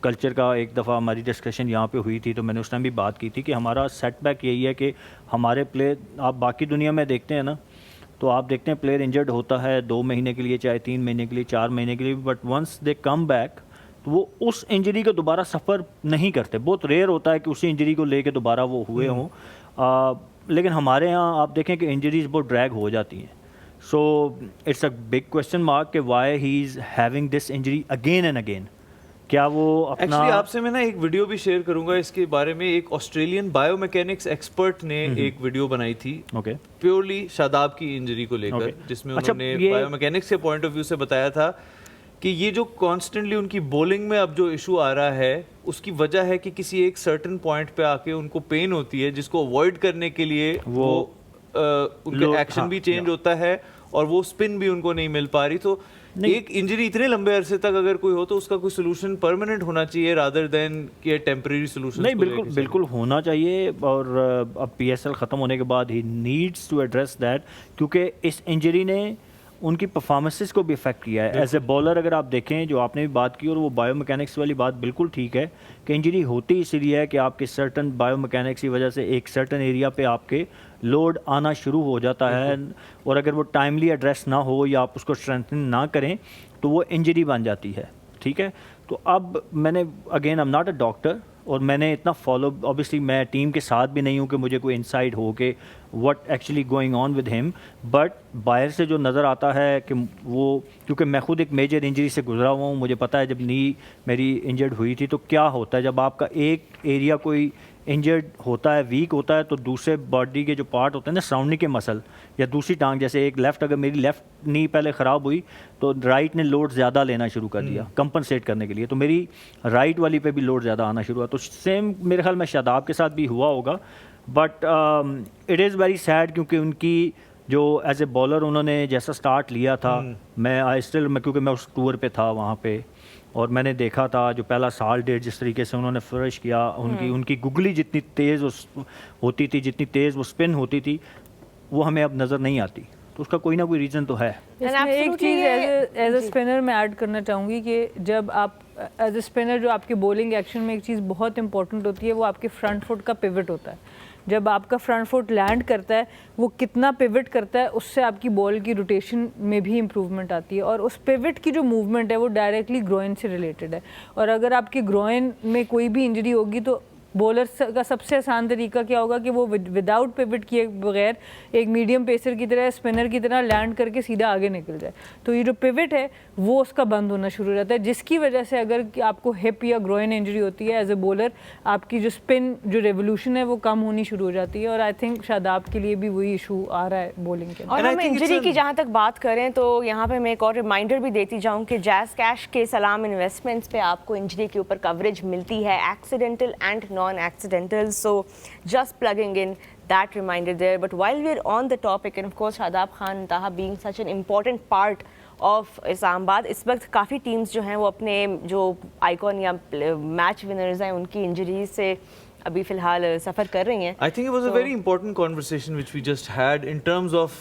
कल्चर का एक दफ़ा हमारी डिस्कशन यहाँ पे हुई थी, तो मैंने उस टाइम भी बात की थी कि हमारा सेटबैक यही है कि हमारे प्लेयर, आप बाकी दुनिया में देखते हैं ना, तो आप देखते हैं प्लेयर इंजर्ड होता है 2 महीने के लिए, चाहे 3 महीने के लिए, 4 महीने के लिए, but once they come back तो वो उस इंजरी को दोबारा सफ़र नहीं करते। बहुत रेयर होता है कि उसी इंजरी को लेके दोबारा वो हुए हों, लेकिन हमारे यहाँ आप देखें कि इंजरीज बहुत ड्रैग हो जाती हैं। So it's a big question mark कि why he is having this injury again and again. क्या वो अपना एक्चुअली आपसे मैं ना एक वीडियो भी शेयर करूंगा इसके बारे में। एक ऑस्ट्रेलियन बायोमैकेनिक्स एक्सपर्ट ने एक वीडियो बनाई थी प्योरली शादाब की इंजरी को लेकर, जिसमें उन्होंने बायोमैकेनिक्स के पॉइंट ऑफ व्यू से बताया था कि ये जो कॉन्स्टेंटली उनकी बॉलिंग में अब जो इशू आ रहा है उसकी वजह है कि किसी एक सर्टेन पॉइंट पे आके उनको पेन होती है, जिसको अवॉइड करने के लिए वो उनका एक्शन भी चेंज होता है और वो स्पिन भी उनको नहीं मिल पा रही। तो एक इंजरी इतने लंबे अरसे तक अगर कोई हो तो उसका कोई सोल्यूशन परमानेंट होना चाहिए रादर देन कि टेम्परेरी सोल्यूशन। नहीं, बिल्कुल होना चाहिए। और अब PSL ख़त्म होने के बाद he needs to address that, क्योंकि इस इंजरी ने उनकी परफॉर्मेंसेस को भी इफेक्ट किया है एज ए बॉलर। अगर आप देखें जो आपने भी बात की, और वो बायोमैकेनिक्स वाली बात बिल्कुल ठीक है कि इंजरी होती इसीलिए है कि आपके सर्टन बायोमैकेनिक्स की वजह से एक सर्टन एरिया पे आपके लोड आना शुरू हो जाता है, और अगर वो टाइमली एड्रेस ना हो या आप उसको स्ट्रेंथन ना करें तो वो इंजरी बन जाती है। ठीक है, तो अब मैंने again I am not a doctor और मैंने इतना फॉलो, ऑब्वियसली मैं टीम के साथ भी नहीं हूँ कि मुझे कोई इनसाइट हो कि what actually going on with him, but बाहर से जो नज़र आता है कि वो, क्योंकि मैं खुद एक मेजर इंजरी से गुजरा हुआ हूँ, मुझे पता है जब नी मेरी इंजर्ड हुई थी तो क्या होता है जब आपका एक एरिया कोई इंजर्ड होता है, वीक होता है, तो दूसरे बॉडी के जो पार्ट होते हैं ना, सराउंडिंग के मसल या दूसरी टांग, जैसे एक लेफ़्ट, अगर मेरी लेफ़्ट नी पहले ख़राब हुई तो राइट ने लोड ज़्यादा लेना शुरू कर दिया कंपनसेट करने के लिए, तो मेरी राइट वाली पे भी लोड ज़्यादा आना शुरू हुआ। तो सेम मेरे ख्याल में शादाब के साथ भी हुआ होगा, but it is very sad क्योंकि उनकी जो एज ए बॉलर उन्होंने जैसा स्टार्ट लिया था, क्योंकि मैं उस टूर पे था वहाँ पे, और मैंने देखा था जो पहला साल डेढ़ जिस तरीके से उन्होंने फ्लरिश किया, उनकी गुगली जितनी तेज़ होती थी, जितनी तेज़ वो स्पिन होती थी, वो हमें अब नज़र नहीं आती। तो उसका कोई ना कोई रीज़न तो है। इसमें एक चीज़ एज अ स्पिनर मैं ऐड करना चाहूँगी कि जब आप एज अ स्पिनर जो आपके बॉलिंग एक्शन में एक चीज़ बहुत इंपॉर्टेंट होती है, वो आपके फ्रंट फुट का पिवट होता है। जब आपका फ्रंट फुट लैंड करता है, वो कितना पिवट करता है, उससे आपकी बॉल की रोटेशन में भी इम्प्रूवमेंट आती है। और उस पिवट की जो मूवमेंट है वो डायरेक्टली ग्रोइन से रिलेटेड है। और अगर आपकी ग्रोइन में कोई भी इंजरी होगी तो बॉलर का सबसे आसान तरीका क्या होगा कि वो विदाउट पिवट किए बगैर एक मीडियम पेसर की तरह, स्पिनर की तरह लैंड करके सीधा आगे निकल जाए। तो ये जो पिवट है वो उसका बंद होना शुरू हो जाता है, जिसकी वजह से अगर आपको हिप या ग्रोइन इंजरी होती है एज ए बॉलर, आपकी जो स्पिन जो रेवोल्यूशन है वो कम होनी शुरू हो जाती है। और आई थिंक शादाब के लिए भी वही इशू आ रहा है बॉलिंग के। और हम इंजरी की जहाँ तक बात करें तो यहाँ पे मैं एक और रिमाइंडर भी देती जाऊँ कि जैज़ कैश के सलाम इन्वेस्टमेंट्स पे आपको इंजरी के ऊपर कवरेज मिलती है, accidental and non accidental, so just plugging in that reminder there. But while we're on the topic, and of course Shadab Khan Taha being such an important part of Islamabad, इस वक्त काफ़ी टीम्स जो हैं वो अपने जो आइकॉन या मैच विनर्स हैं उनकी इंजरीज से अभी फिलहाल सफ़र कर रही हैं। I think it was a very important conversation which we just had in terms of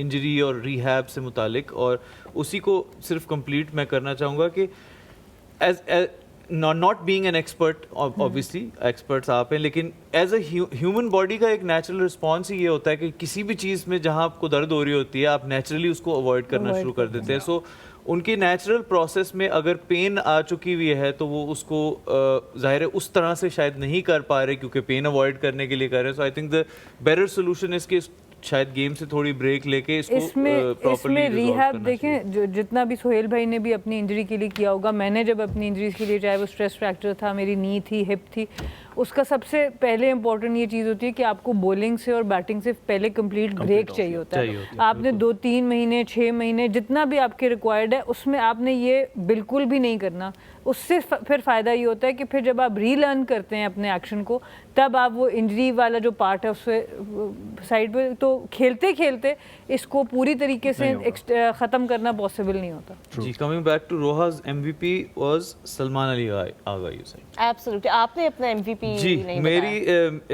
injury और rehab से मुतालिक, और उसी को सिर्फ complete मैं करना चाहूँगा कि as not being an expert, obviously experts आप हैं, लेकिन as a human body का एक natural response ही ये होता है कि किसी भी चीज़ में जहाँ आपको दर्द हो रही होती है आप naturally उसको avoid करना शुरू कर देते हैं। So उनके नेचुरल प्रोसेस में अगर पेन आ चुकी हुई है तो वो उसको ज़ाहिर है उस तरह से शायद नहीं कर पा रहे क्योंकि पेन अवॉइड करने के लिए कर रहे हैं। So I think the better solution is कि शायद गेम से थोड़ी ब्रेक लेके इसको इसमें रिहैब देखें, जो जितना भी सोहेल भाई ने भी अपनी इंजरी के लिए किया होगा, मैंने जब अपनी इंजरीज के लिए, चाहे वो स्ट्रेस फ्रैक्चर था, मेरी नी थी, हिप थी, उसका सबसे पहले इंपॉर्टेंट ये चीज़ होती है कि आपको बॉलिंग से और बैटिंग से पहले कंप्लीट ब्रेक चाहिए होता है। आपने 2-3 महीने 6 महीने जितना भी आपके रिक्वायर्ड है उसमें आपने ये बिल्कुल भी नहीं करना। उससे फिर फ़ायदा ये होता है कि फिर जब आप रीलर्न करते हैं अपने एक्शन को, तब आप वो इंजरी वाला जो पार्ट है उससे साइड पे, तो खेलते खेलते इसको पूरी तरीके से ख़त्म करना पॉसिबल नहीं होता। जी, कमिंग बैक टू रोहा's MVP was Salman Ali Agha, you said. Absolutely, आपने अपना MVP जी, मेरी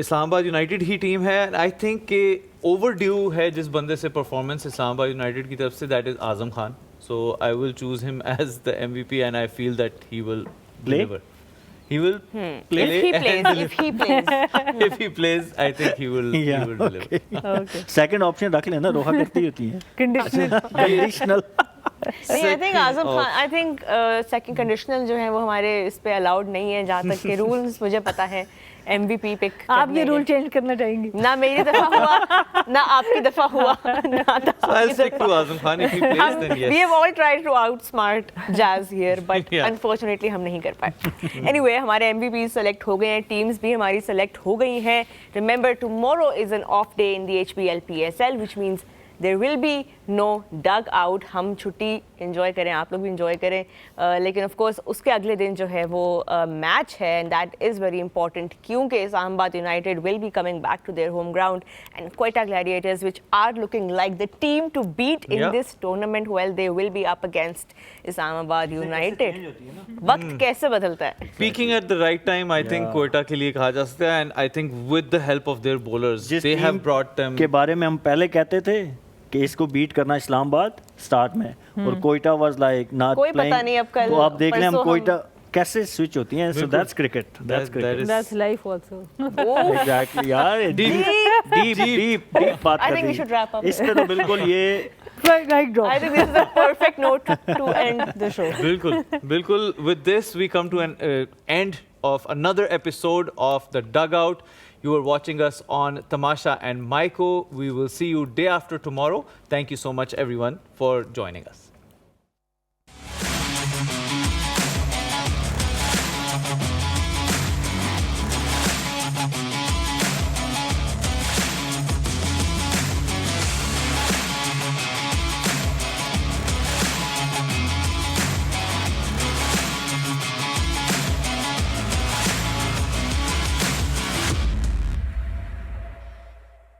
इस्लामाबाद यूनाइटेड ही टीम है। आई थिंक कि ओवरड्यू है जिस बंदे से परफॉर्मेंस इस्लामाबाद यूनाइटेड की तरफ से, that is Azam Khan. So I will choose him as the MVP, and I feel that he will deliver. He will play. If he plays, if he plays, I think he will deliver. Okay. Second option रख लेना, रोहा करती होती है conditional. I think Azam Khan, I think second conditional जो है वो हमारे इस पे अलाउड नहीं है जहाँ तक के रूल्स मुझे पता है MVP पिक। आप ये रूल चेंज करना चाहेंगे? ना मेरी दफा हुआ ना आपकी दफा हुआ ना So I'll stick to Azam Khan. If he plays, then yes. We have all tried to outsmart Jazz here, but Yeah. unfortunately हम नहीं कर पाए। Anyway, हमारे MVP सेलेक्ट हो गए हैं, टीम्स भी हमारी सेलेक्ट हो गई हैं। Remember, tomorrow is an off day in the HBL PSL, which means there will be no dug out। हम छुट्टी enjoy करें, आप लोग भी enjoy करें, लेकिन of course उसके अगले दिन जो है वो मैच है, and that is very important क्योंकि Islamabad United will be coming back to their home ground and Quetta Gladiators, which are looking like the team to beat in this tournament, well they will be up against Islamabad United. वक्त कैसे बदलता है। Peaking at the right time, I think Quetta के लिए कहा जा सकता है, and I think with the help of their bowlers, they have brought them। के बारे में हम पहले कहते थे कि इसको बीट करना इस्लामाबाद स्टार्ट में, और कोइटा वाज लाइक नॉट कोई पता नहीं अब कल तो आप देख लें हम परसों कोइटा कैसे स्विच होती हैं। So that's cricket, that's cricket, That's life also. Exactly यार। डीप बात I कर think we रही should wrap up. इस पे तो बिल्कुल ये Mic drop. I think this is a perfect note to end the show. बिल्कुल। With this, we come to an end of another episode of The Dugout. You are watching us on Tamasha and Maiko. We will see you day after tomorrow. Thank you so much, everyone, for joining us.